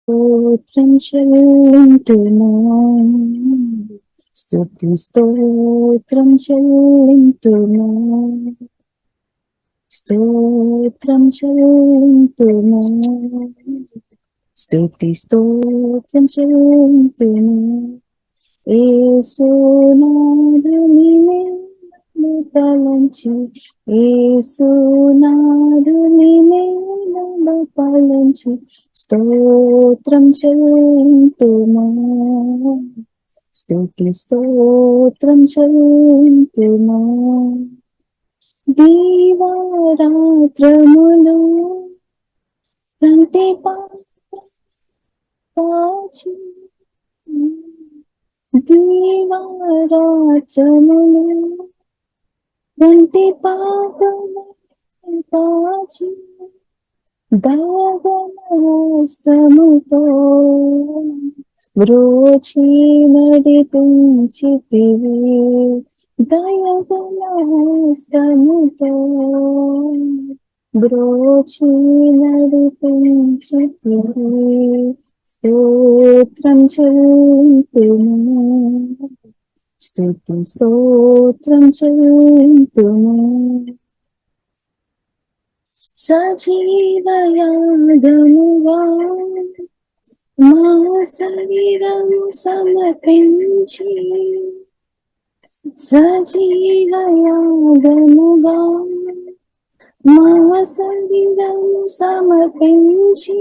స్తోత్రం చెల్లింతును, స్తుతి స్తోత్రం చెల్లింతును, స్తోత్రం చెల్లింతును, స్తుతి స్తోత్రం చెల్లింతును. యేసునాథుని మేలును తలంచి, యేసునాథుని మేలును తలంచి స్తోత్రం చెల్లింతుము, స్తుతి స్తోత్రం చెల్లింతుము. దీవారాత్రములు కంటి పాచి, దీవారాత్రములు కంటి పాపము పాచి, దయగలస్తముతో బ్రోచి నడిపించితివి, దయగలస్తముతో బ్రోచి నడిపించితివి. స్తోత్రం చెల్లింతుము, స్తుతి స్తోత్రం చెల్లింతుము. సజీవయాగముగా మా శరీరము సమర్పించి, సజీవయాగముగా మా శరీరము సమర్పించి,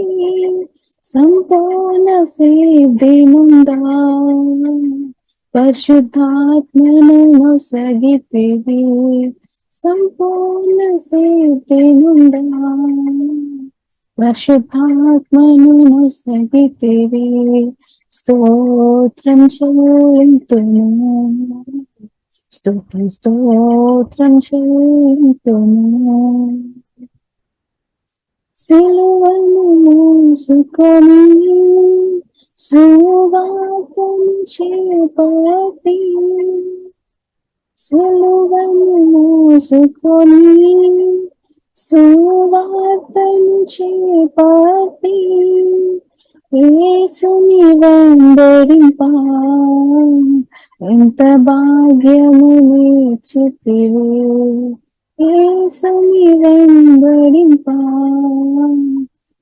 సంపూర్ణ సిద్ధి నుండా పరిశుద్ధాత్మను నొసగితివి, సంపూర్ణ సిద్ధి నుండా పరిశుద్ధాత్మను నొసగితివి. స్తోత్రం చెల్లింతును, స్తుతి స్తోత్రం చెల్లింతును. సిలువను మోసుకొని సువార్తను చేపట్టి, సిలువను మోసుకొని సువార్తను చేపట్టి, యేసుని వెంబడింపా ఎంత భాగ్యము నీచితివి, యేసుని వెంబడింపా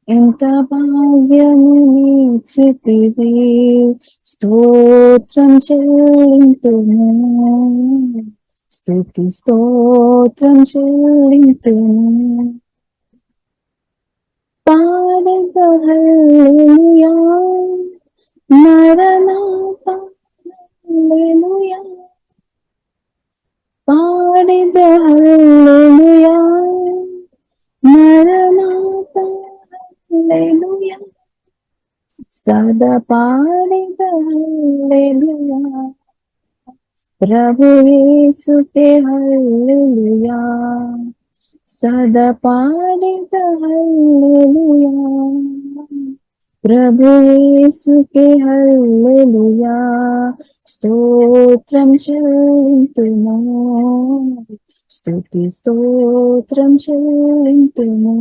ఎంత భాగ్యము నీచితివి. స్తోత్రం చెల్లింతుము, స్తుతి స్తోత్రం చెల్లింతుము. పాడెద హల్లెలూయా, మరణాత హల్లెలూయా, పాడెద హల్లెలూయా, మరణాత హల్లెలూయా, సదా పాడెద హల్లెలూయా, ప్రభు యేసుకే హల్లెలూయా, సదా పాడెద హల్లెలూయా, ప్రభు యేసుకే హల్లెలూయా. స్తోత్రం చెల్లింతుము, స్తుతి స్తోత్రం చెల్లింతుము.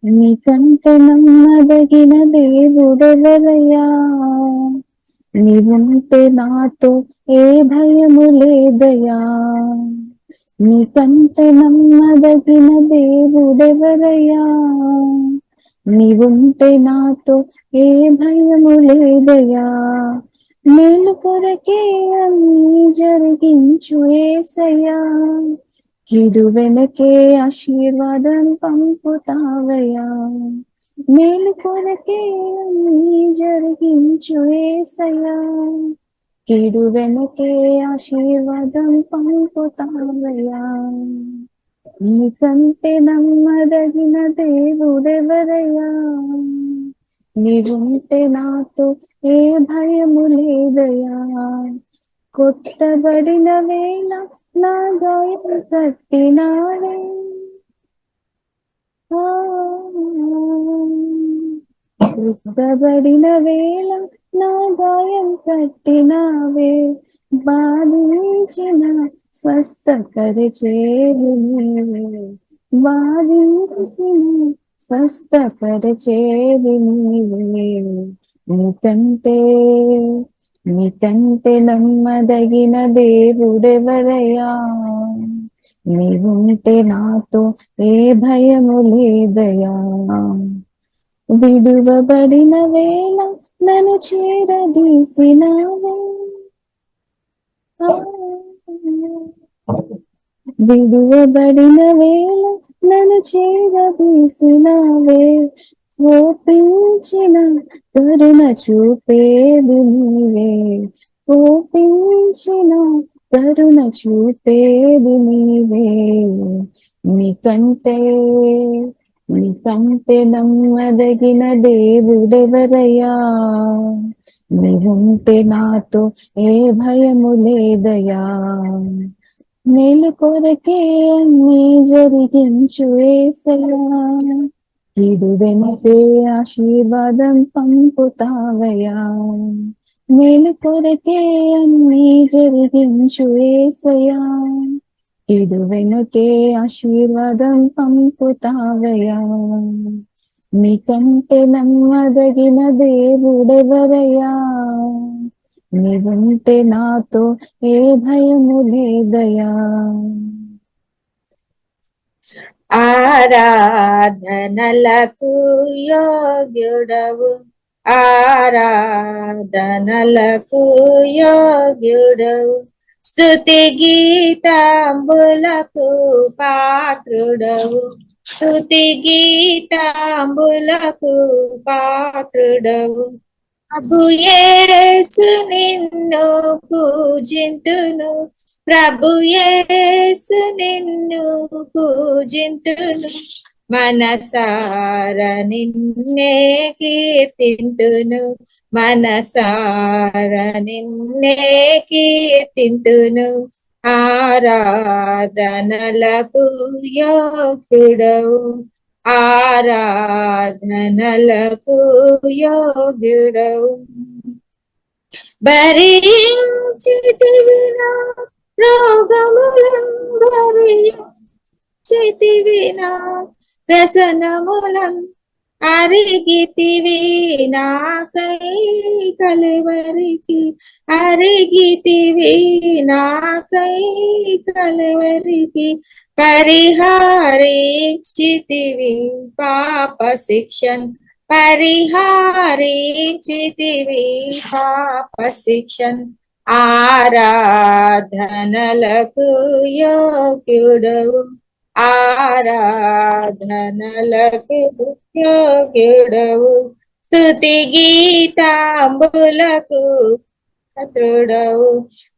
నీకంటే నమ్మదగిన దేవుడెవరయ్యా, నీవుంటే నాతో ఏ భయము లేదయ్యా. నీకంటే నమ్మదగిన దేవుడెవరయ్యా, నీవుంటే నాతో ఏ భయము లేదయ్యా. మేలు కొరకే అన్నీ జరిగించు యేసయ్యా, కీడు వెనకే ఆశీర్వాదం పంపుతావయ్యా. మేలు కొరకే అన్నీ జరిగించు యేసయ్యా, కీడు వెనకే ఆశీర్వాదం పంపుతావయ్యా. నీకంటే నమ్మదగిన దేవుడెవరయ్యా, నీవుంటే నాతో ఏ భయము లేదయ్యా. కొట్టబడిన వేళ నా గాయం కట్టినావే, కొట్టబడిన వేళ నా గాయం కట్టినావే, బాధించిన స్వస్థపరిచేది నీవే, బాధించిన స్వస్థపరిచేది నీవే. నీకంటే నీకంటే నమ్మదగిన దేవుడెవరయ్యా? నీవుంటే నాతో ఏ భయము లేదయా. విడువబడిన వేళ నన్ను చేరదీసినావే, విడువబడిన వేళ నన్ను చేరదీసినావే. కోపించిన కరుణ చూపేది నీవే, కోపించిన కరుణ చూపేది నీవే. నీకంటే నీకంటే నమ్మదగిన దేవుడెవరయ్యా? నీవుంటే నాతో ఏ భయము లేదయా. మేలు కొరకే అన్నీ జరిగించు యేసయ్యా, కీడు వెనుకే ఆశీర్వాదం పంపుతావయ్యా. మేలు కొరకే అన్నీ జరిగించు యేసయ్యా, కీడు వెనుకే ఆశీర్వాదం పంపుతావయ్యా. నీకంటే నమ్మదగిన దేవుడెవరయ్యా? నీవుంటే నాతో ఏ భయము లేదయా. ఆరాధనలకు యోగ్యుడవు, ఆరాధనలకు యోగ్యుడవు, స్తుతి గీతాంబులకు పాత్రుడవు, స్తుతి గీతాంబులకు పాత్రుడవు. ప్రభు యేసు నిన్ను పూజింతును, ప్రభు యేసు నిన్ను పూజింతును, మనసార నిన్నే కీర్తింతును, మనసార నిన్నే కీర్తింతును. ఆరాధనలకు యోగ్యుడవు, ఆరాధనలకు యోగ్యుడవు. భరించితివినా రోగములను, భరించితివినా వ్యసనములను, అరిగితివి నాకై కలువరికి, అరిగితివి నాకై కలువరికి. పరిహారించితివి పాప శిక్షను, పరిహారించితివి పాప శిక్షను. ఆరాధనలకు యోగ్యుడవు, ఆరాధనలకు యోగ్యుడవు, స్తుతి గీతాంబులకు పాత్రుడవు.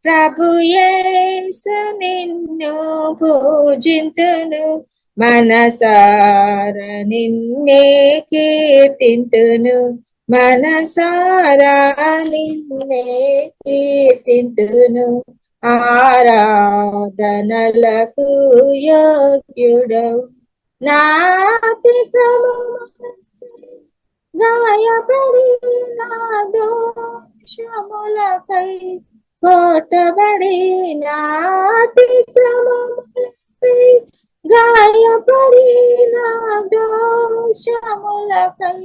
ప్రభు యేసు నిన్ను పూజింతును, మనసార నిన్నే కీర్తింతును, మనసారా నిన్నే కీర్తింతును. ఆరాధనలకు యోగ్యుడవు, నాతిక్రమములకై గాయపడి నా దోషములకై కొట్టబడి, నాతిక్రమములకై గాయపడి నా దోషములకై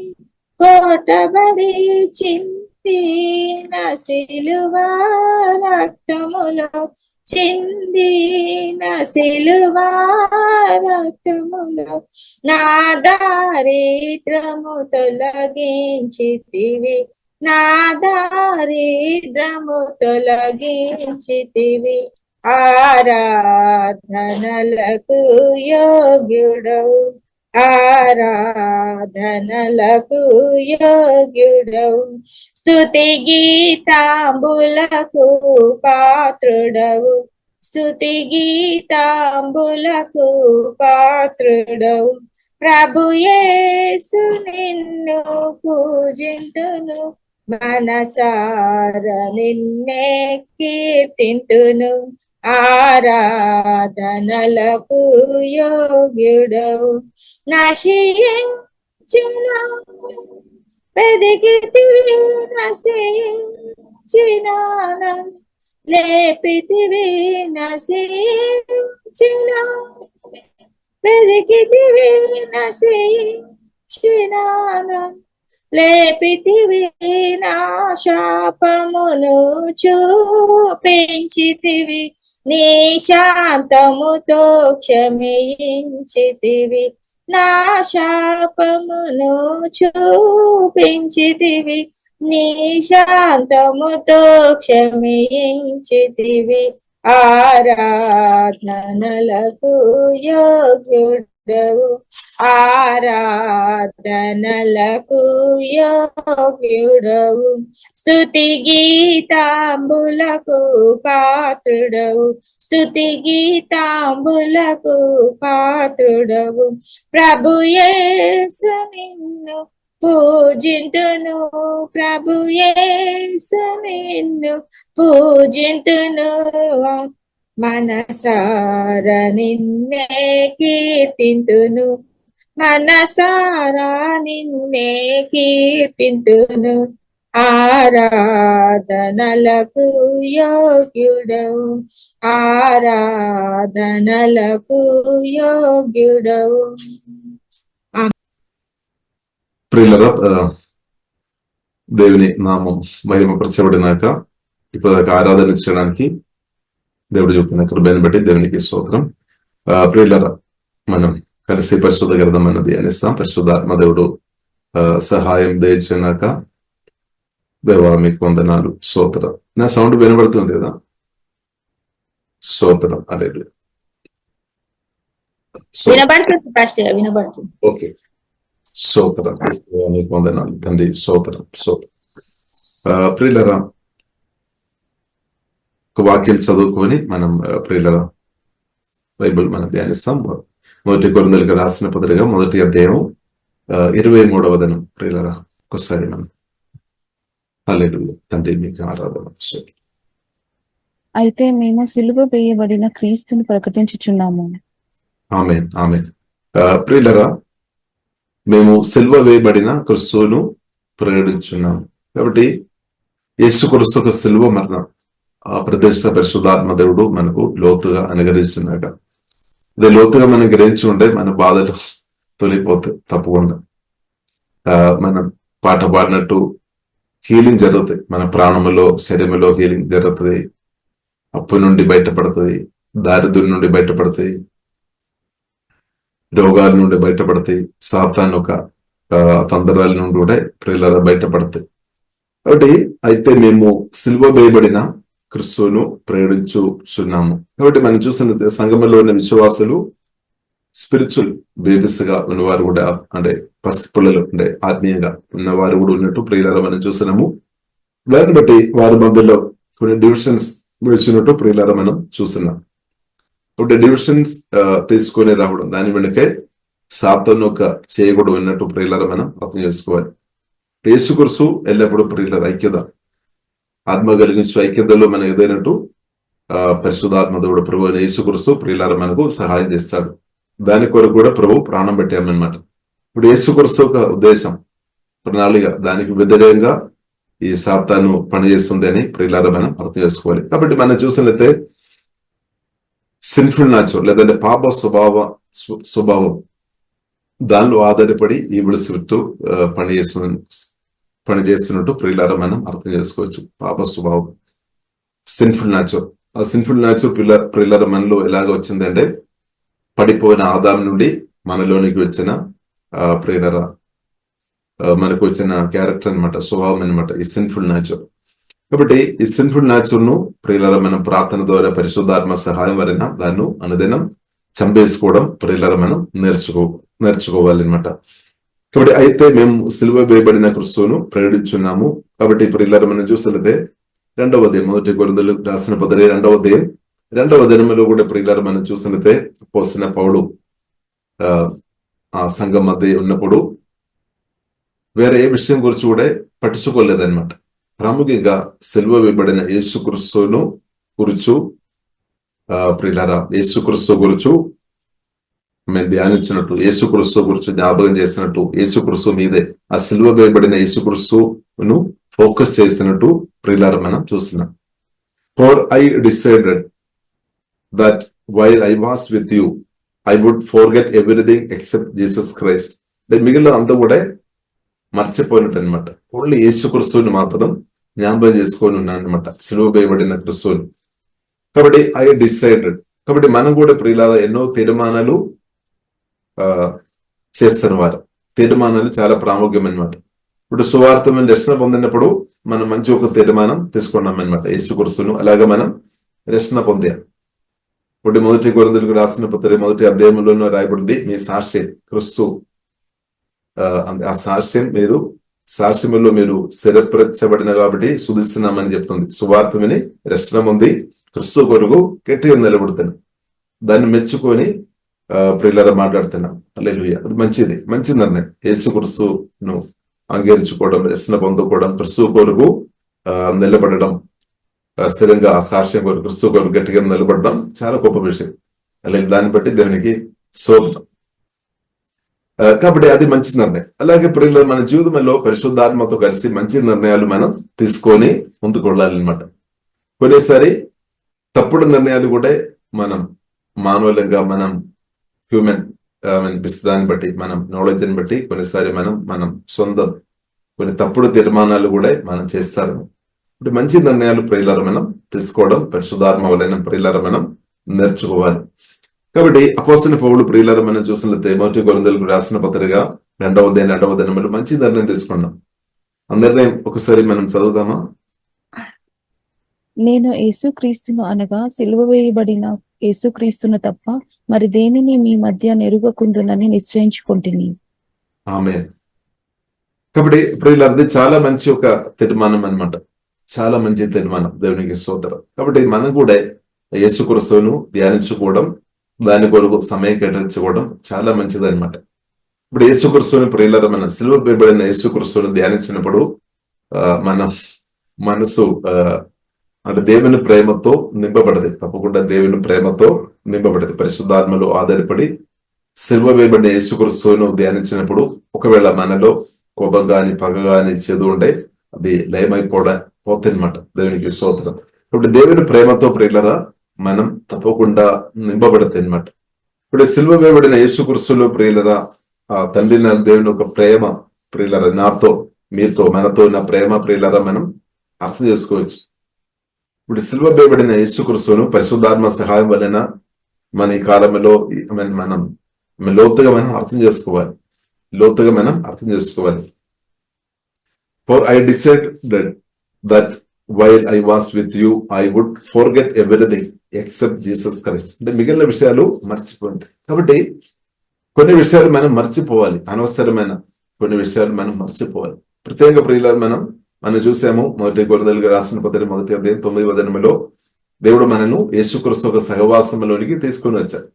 కొట్టబడి, చిందిన సిలువ రక్తములో, చిందిన సిలువ రక్తములో నా దారిద్రము తొలగించితివి, నా దారిద్రము తొలగించితివి. ఆరాధనలకు యోగ్యుడవు, ఆరాధనలకు యోగ్యుడవు, స్తుతి గీతాంబులకు పాత్రుడవు, స్తుతి గీతాంబులకు పాత్రుడవు. ప్రభు యేసు నిన్ను పూజింతును, మనసార నిన్నే కీర్తింతును. ఆరాధనలకు యోగ్యుడవు, నశించిన వెదికితివి, నశించిన లేపితివి నశించిన వెలికితివి నశించినాను లేపితివి నా శాపమును చూపించితివి నీ శాంతముతో క్షమించితివి నా శాపమును చూపించితివి నీ శాంతముతో క్షమించితివి ఆరాధనలకు యోగ్యుడవు ఆరాధనలకు యోగ్యుడవు స్తుతి గీతాంబులకు పాత్రుడవు స్తుతి గీతాంబులకు పాత్రుడవు ప్రభు యేసు నిన్ను పూజింతును ప్రభు యేసు నిన్ను పూజింతును మనసార నిన్నే కీర్తింతును మనసారా నిన్నే కీర్తింతును ఆరాధనలకు యోగ్యుడవు ఆరాధనలకు యోగ్యుడవు. ప్రియులరా, దేవుని నామం మహిమపరచబడినాక ఇప్పుడు ఆరాధన చేయడానికి దేవుడు చూపిన కృపను బట్టి దేవునికి స్తోత్రం. ప్రియులరా, మనం కలిసి పరిశుద్ధ గ్రంథం ధ్యానిస్తాం. పరిశుద్ధాత్మ దేవుడు సహాయం దయచేనాక దేవా మీకు వందనాలు. స్తోత్రం. నా సౌండ్ వినబడుతుంది కదా? స్తోత్రం. హల్లెలూయా. వినబడుతుంది. ఓకే, స్తోత్రం. మీకు వందనాలు తండ్రి. స్తోత్రం. స్తోత్రం. ప్రియులరా, ఒక వాక్యం చదువుకొని మనం ప్రియులరా బైబిల్ మనం ధ్యానిస్తాం. మొదటి కొరింథీయులకు రాసిన పత్రిక 1వ అధ్యాయం 23వ వచనం. ప్రియులరా, ఒకసారి మనం హల్లెలూయా. తండ్రి మీకు ఆరాధన. అయితే మేము సిలువ వేయబడిన క్రీస్తుని ప్రకటించుచున్నాము. ఆమేన్, ఆమేన్. ప్రియులరా, మేము సిలువ వేయబడిన క్రీస్తును ప్రకటించున్నాము. కాబట్టి యేసు క్రీస్తు యొక్క సిలువ మరణం ఆ ప్రదేశ పరిశుద్ధాత్మ దేవుడు మనకు లోతుగా అనుగ్రహించినాక అదే లోతుగా మనం గ్రహించి ఉంటే మన బాధలు తొలిపోతాయి. తప్పకుండా మనం పాట పాడినట్టు హీలింగ్ జరుగుతుంది. మన ప్రాణములో శరీరంలో హీలింగ్ జరుగుతుంది. అప్పు నుండి బయటపడుతుంది, దారిద్ర్యం నుండి బయటపడుతుంది, రోగాల నుండి బయటపడతాయి, సాతాను ఒక తందరాల నుండి కూడా ప్రియులరా బయటపడతాయి. కాబట్టి అయితే మేము సిలువ వేయబడిన క్రీస్తును ప్రకటించుచున్నాము. కాబట్టి మనం చూసిన సంఘంలో ఉన్న విశ్వాసులు స్పిరిచువల్ బేబీస్ గా ఉన్నవారు కూడా, అంటే పసిపిల్లలు అంటే ఆత్మీయంగా ఉన్నవారు కూడా ఉన్నట్టు ప్రియులరా మనం చూస్తున్నాము. దాన్ని బట్టి వారి మధ్యలో కొన్ని డివిజన్స్ విడిచినట్టు ప్రియులరా మనం చూస్తున్నాం. కాబట్టి డివిజన్స్ తీసుకొని రావడం దాని వెనుకే సాతాను ఒక చేయకూడదు ఉన్నట్టు ప్రియులరా మనం అర్థం చేసుకోవాలి. యేసుక్రీస్తు ఎల్లప్పుడూ ప్రియులరా ఐక్యత, ఆత్మ కలిగించు ఐక్యతలో మనం ఏదైనట్టు పరిశుద్ధాత్మ దేవుడు ప్రభు యేసుక్రీస్తు ప్రియులరా మనకు సహాయం చేస్తాడు. దాని కొరకు కూడా ప్రభు ప్రాణం పెట్టామన్నమాట. ఇప్పుడు యేసుక్రీస్తు ఒక ఉద్దేశం, ప్రణాళిక, దానికి వ్యతిరేకంగా ఈ సాతాను పనిచేస్తుంది అని ప్రియులరా మనం అర్థం చేసుకోవాలి. కాబట్టి మనం చూసినట్లయితే సిన్ఫుల్ నేచర్ లేదంటే పాప స్వభావం దానిలో ఆధారపడి ఈ విడుచుట్టు పనిచేస్తున్నట్టు ప్రియులారా మనం అర్థం చేసుకోవచ్చు. పాప స్వభావం, సిన్ఫుల్ నేచర్. ఆ సిన్ఫుల్ నేచర్ ప్రియులారా మనలో ఎలాగ వచ్చిందంటే పడిపోయిన ఆదాం నుండి మనలోనికి వచ్చిన ప్రియులారా మనకు వచ్చిన క్యారెక్టర్ అనమాట, స్వభావం అనమాట ఈ సిన్ఫుల్ నేచర్. కాబట్టి ఈ సిన్ఫుల్ నేచర్ ను ప్రియులరా మనం ప్రార్థన ద్వారా పరిశుద్ధాత్మ సహాయం వలన దాన్ని అనుదినం చంపేసుకోవడం ప్రియులరా మనం నేర్చుకోవాలి అనమాట. కాబట్టి అయితే మేము సిలువ వేయబడిన క్రీస్తును ప్రకటించున్నాము. కాబట్టి ప్రియులరా మనం చూసినట్లయితే 2వ అధ్యాయం 1 కొరింథీయులకు రాసిన పత్రిక 2వ అధ్యాయం 2వ దినములో కూడా ప్రియులరా మనం చూసినట్లయితే అపోస్తలుడైన పౌలు ఆ సంఘం మధ్య ఉన్నప్పుడు వేరే ఏ విషయం గురించి కూడా పట్టించుకోలేదన్నమాట. ప్రాముఖ్యంగా సిలువ వేయబడిన యేసుక్రీస్తును గురించి ప్రియులారా యేసుక్రీస్తు గురించి మేము ధ్యానించినట్టు, యేసుక్రీస్తు గురించి జ్ఞాపకం చేసినట్టు, యేసుక్రీస్తు మీదే ఆ సిలువ వేయబడిన యేసుక్రీస్తును ఫోకస్ చేసినట్టు ప్రియులారా మనం చూస్తున్నాం. For I decided that while I was with you I would forget everything except Jesus Christ. అంటే మిగిలిన అంతా కూడా మర్చిపోయినట్టు అనమాట. ఓన్లీ యేసు క్రీస్తుని మాత్రం జ్ఞాపకం చేసుకొని ఉన్నాను అనమాట, సిలువ వేయబడిన క్రీస్తుని. కాబట్టి ఐ డిసైడెడ్. కాబట్టి మనం కూడా ప్రియులారా ఎన్నో తీర్మానాలు చేస్తున్న వారు. తీర్మానాలు చాలా ప్రాముఖ్యం అనమాట. ఇప్పుడు సువార్త మనం రక్షణ పొందినప్పుడు మనం మంచి ఒక తీర్మానం తీసుకున్నాం అనమాట, యేసు క్రీస్తును అలాగే మనం రక్షణ పొందాం. ఇప్పుడు 1 కొరింథీయులకు రాసిన పత్రిక 1వ అధ్యాయంలోనూ రాయబడింది, మీ సాక్ష్యం క్రీస్తు, ఆ సాక్ష్యములో మీరు స్థిరపరచబడిన కాబట్టి శుధిస్తున్నామని చెప్తుంది. సువార్త విని రక్షణ పొంది క్రీస్తు కొరకు గట్టిగా నిలబడుతాను, దాన్ని మెచ్చుకొని ప్రియులారా మాట్లాడుతున్నాం. హల్లెలూయా. అది మంచి నిర్ణయం. యేసు క్రీస్తును అంగీకరించుకోవడం, రక్షణ పొందుకోవడం, క్రీస్తు కొరకు నిలబడడం, స్థిరంగా ఆ సాక్ష్యం కొరకు క్రీస్తు కొరకు గట్టిగా నిలబడడం చాలా గొప్ప విషయం. అలాగే దాన్ని బట్టి దేవునికి స్తోత్రం. కాబట్టి అది మంచి నిర్ణయం. అలాగే ప్రియులారా మన జీవితంలో పరిశుద్ధాత్మతో కలిసి మంచి నిర్ణయాలు మనం తీసుకొని ముందుకు వెళ్ళాలన్నమాట. కొన్నిసారి తప్పుడు నిర్ణయాలు కూడా మనం మానవులంగా మనం హ్యూమన్ విస్తరాన్ని బట్టి మనం నాలెడ్జ్ని బట్టి కొన్నిసారి మనం సొంతం కొన్ని తప్పుడు తీర్మానాలు కూడా మనం చేస్తారు. ఇప్పుడు మంచి నిర్ణయాలు ప్రియులారా మనం తీసుకోవడం పరిశుద్ధాత్మ వలన ప్రియులారా మనం నేర్చుకోవాలి. కాబట్టి అపోస్తలుడైన పౌలు ప్రియులారా మనం చూసినట్లయితే 1 కొరింథీయులకు రాసిన పత్రిక 2వ అధ్యాయంలో మంచి నిర్ణయం తీసుకున్నాం. ఆ నిర్ణయం ఒకసారి మనం చదువుదామా? నేను యేసుక్రీస్తును అనగా సిలువ వేయబడిన యేసుక్రీస్తును తప్ప మరి దేనిని మీ మధ్య నెరుగకుందునని నిశ్చయించుకుంటుని. ఆమేన్. కాబట్టి ప్రియులారా చాలా మంచి ఒక తీర్మానం అన్నమాట, చాలా మంచి తీర్మానం. దేవునికి స్తోత్రం. కాబట్టి మనం కూడా యేసుక్రీస్తును ధ్యానించుకోవడం, దాని కొరకు సమయం కేటాయించుకోవడం చాలా మంచిది అనమాట. ఇప్పుడు యేసుక్రీస్తుని ప్రియులారా మనం సిలువ వేయబడిన యేసుక్రీస్తును ధ్యానించినప్పుడు మన మనసు అంటే దేవుని ప్రేమతో నింపబడది. తప్పకుండా దేవుని ప్రేమతో నింపబడది. పరిశుద్ధాత్మలో ఆధారపడి సిలువ వేయబడిన యేసుక్రీస్తును ధ్యానించినప్పుడు ఒకవేళ మనలో కోపం గాని పగ గాని చెడు ఉంటే అది లయమైపోతే అనమాట. దేవునికి స్తోత్రం. ఇప్పుడు దేవుని ప్రేమతో ప్రియులారా మనం తప్పకుండా నింపబడతాయి అనమాట. ఇప్పుడు సిలువ వేయబడిన యేసుక్రీస్తులో ప్రియులారా ఆ తండ్రి నా దేవుని ఒక ప్రేమ ప్రియులారా నాతో మీతో మనతో ఉన్న ప్రేమ ప్రియులారా మనం అర్థం చేసుకోవచ్చు. ఇప్పుడు సిలువ వేయబడిన యేసుక్రీస్తును పరిశుద్ధాత్మ సహాయం వలన మన ఈ కాలంలో మనం లోతుగా మనం అర్థం చేసుకోవాలి. For I decided that while I was with you I would forget everything except Jesus Christ. అంటే మిగిలిన విషయాలు మర్చిపోయింది. కాబట్టి కొన్ని విషయాలు మనం మర్చిపోవాలి, అనవసరమైన కొన్ని విషయాలు మనం మర్చిపోవాలి. ప్రత్యేక ప్రియులారా మనం చూసాము 1 కొరింథీయులకు రాసిన పత్రిక 1వ అధ్యాయం 9వ వచనంలో దేవుడు మనను యేసుక్రీస్తు ఒక సహవాసంలోనికి తీసుకొని వచ్చారు,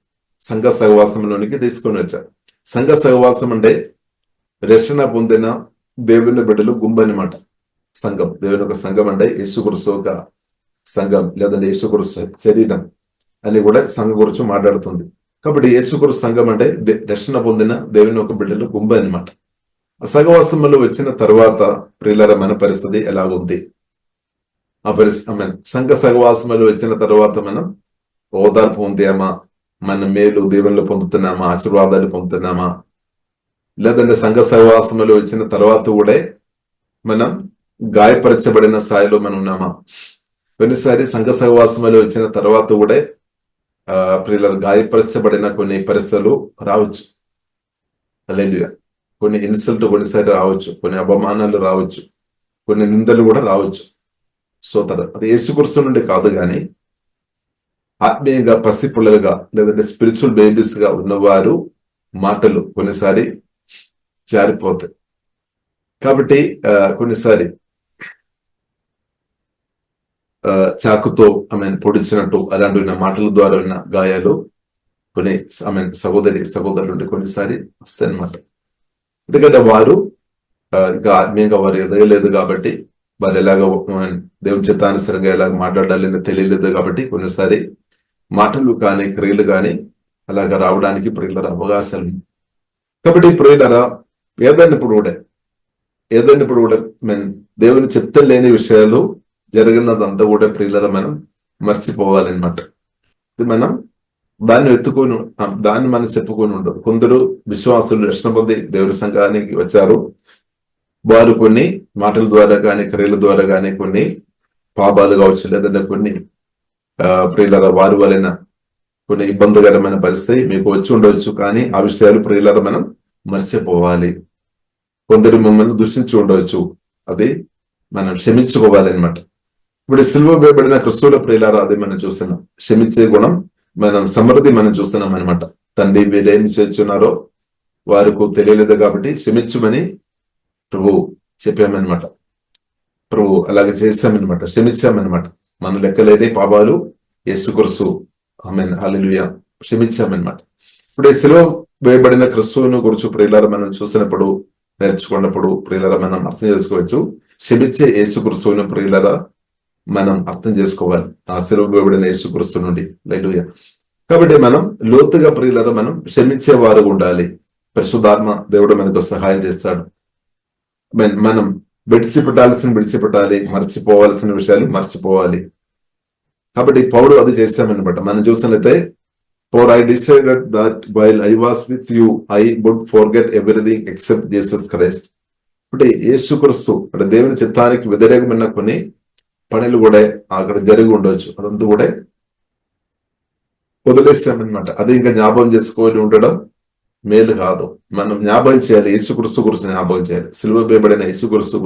సంఘ సహవాసంలోనికి తీసుకొని వచ్చారు. సంఘ సహవాసం అంటే రక్షణ పొందిన దేవుని బిడ్డలు గుంపు అన్నమాట. సంఘం, దేవుని ఒక సంఘం అంటే యేసుక్రీస్తు ఒక సంఘం లేదంటే యేసుక్రీస్తు శరీరం అని కూడా సంఘం గురించి మాట్లాడుతుంది. కాబట్టి యేసుక్రీస్తు సంఘం అంటే రక్షణ పొందిన దేవుని ఒక బిడ్డలు గుంపు అన్నమాట. సహవాసంలో వచ్చిన తర్వాత ప్రియులారా మన పరిస్థితి ఎలాగుంది? ఆ పరిస్థితి సంఘ సహవాసంలో వచ్చిన తర్వాత మనం ఓదార్పు పొందామా? మన మేలు దేవుళ్ళు పొందుతున్నామా? ఆశీర్వాదాలు పొందుతున్నామా? లేదంటే సంఘ సహవాసంలో వచ్చిన తర్వాత కూడా మనం గాయపరచబడిన స్థాయిలో మనం ఉన్నామా? కొన్నిసారి సంఘ సహవాసంలో వచ్చిన తర్వాత కూడా ప్రియులారా గాయపరచబడిన కొన్ని పరిస్థితులు రావచ్చు. హల్లెలూయా. కొన్ని ఇన్సల్ట్ కొన్నిసారి రావచ్చు, కొన్ని అవమానాలు రావచ్చు, కొన్ని నిందలు కూడా రావచ్చు. అది యేసుక్రీస్తు నుండి కాదు, కానీ ఆత్మీయంగా పసిపిల్లలుగా లేదంటే స్పిరిచువల్ బేబీస్ గా ఉన్నవారు మాటలు కొన్నిసారి జారిపోతాయి. కాబట్టి కొన్నిసారి చాకుతో పొడిచినట్టు అలాంటి మాటల ద్వారా ఉన్న గాయాలు కొన్ని సహోదరులు ఉంటే కొన్నిసారి వస్తాయి అన్నమాట. ఎందుకంటే వారు ఇంకా ఆత్మీయంగా వారు ఎదగలేదు కాబట్టి, వారు ఎలాగ దేవుని చిత్తానుసరంగా ఎలాగ మాట్లాడాలని తెలియలేదు కాబట్టి కొన్నిసారి మాటలు కానీ క్రియలు కానీ అలాగ రావడానికి ప్రియులర అవకాశాలు. కాబట్టి ప్రియులరా ఏదైనప్పుడు కూడా దేవుని చిత్తం లేని విషయాలు జరిగినదంతా కూడా ప్రియులర మనం మర్చిపోవాలన్నమాట. ఇది మనం దాన్ని ఎత్తుకొని దాన్ని మనం చెప్పుకొని ఉండదు. కొందరు విశ్వాసులు రక్షణ పొంది దేవుని సంఘానికి వచ్చారు. వారు కొన్ని మాటల ద్వారా కానీ క్రియల ద్వారా కానీ కొన్ని పాపాలు కావచ్చు, లేదంటే కొన్ని ప్రియులర వారి వలన కొన్ని ఇబ్బందికరమైన పరిస్థితి మీకు వచ్చి ఉండవచ్చు. కానీ ఆ విషయాలు ప్రియులర మనం మర్చిపోవాలి. కొందరు మమ్మల్ని దూషించి ఉండవచ్చు, అది మనం క్షమించుకోవాలి అనమాట. ఇప్పుడు సిలువ వేయబడిన క్రిస్తువుల ప్రియులారా అది మనం చూస్తున్నాం. క్షమించే గుణం మనం సమృద్ధి మనం చూస్తున్నాం అనమాట. తండ్రి వీరేం చేస్తున్నారో వారికి తెలియలేదు కాబట్టి క్షమించమని ప్రభు చెప్పామన్నమాట. ప్రభు అలాగే చేశామన్నమాట, క్షమించామన్నమాట. మన లెక్కలేని పాపాలు యేసుక్రీస్తు ఆమేన్ హల్లెలూయా క్షమించామన్నమాట. ఇప్పుడు ఈ సిలువ వేయబడిన క్రిస్తువును గురించి ప్రియులారా మనం చూసినప్పుడు, నేర్చుకున్నప్పుడు ప్రియులారా మనం అర్థం చేసుకోవచ్చు. క్షమించే యేసుక్రీస్తువును ప్రియులారా మనం అర్థం చేసుకోవాలి. ఆ సిలువ వేయబడిన యేసుక్రీస్తు నుండి హల్లెలూయా. కాబట్టి మనం లోతుగా ప్రియులారా మనం క్షమించేవారు ఉండాలి. పరిశుద్ధాత్మ దేవుడు మనకు సహాయం చేస్తాడు. మనం విడిచిపెట్టాలి, మర్చిపోవాల్సిన విషయాలు మర్చిపోవాలి. కాబట్టి పౌలు అది చేస్తామన్నమాట. మనం చూసినట్లయితే, For I decided that while I was with you, I would forget everything except Jesus Christ. అంటే యేసుక్రీస్తు అంటే దేవుని చిత్తానికి వ్యతిరేకమైన కొన్ని పనులు కూడా అక్కడ జరిగి ఉండవచ్చు. అదంతా కూడా వదిలేస్తామన్నమాట. అది ఇంకా జ్ఞాపకం చేసుకొని ఉండడం మేలు కాదు. మనం జ్ఞాపకం చేయాలి, యేసుక్రీస్తు గురించి జ్ఞాపకం చేయాలి. సిలువ వేయబడిన యేసుక్రీస్తు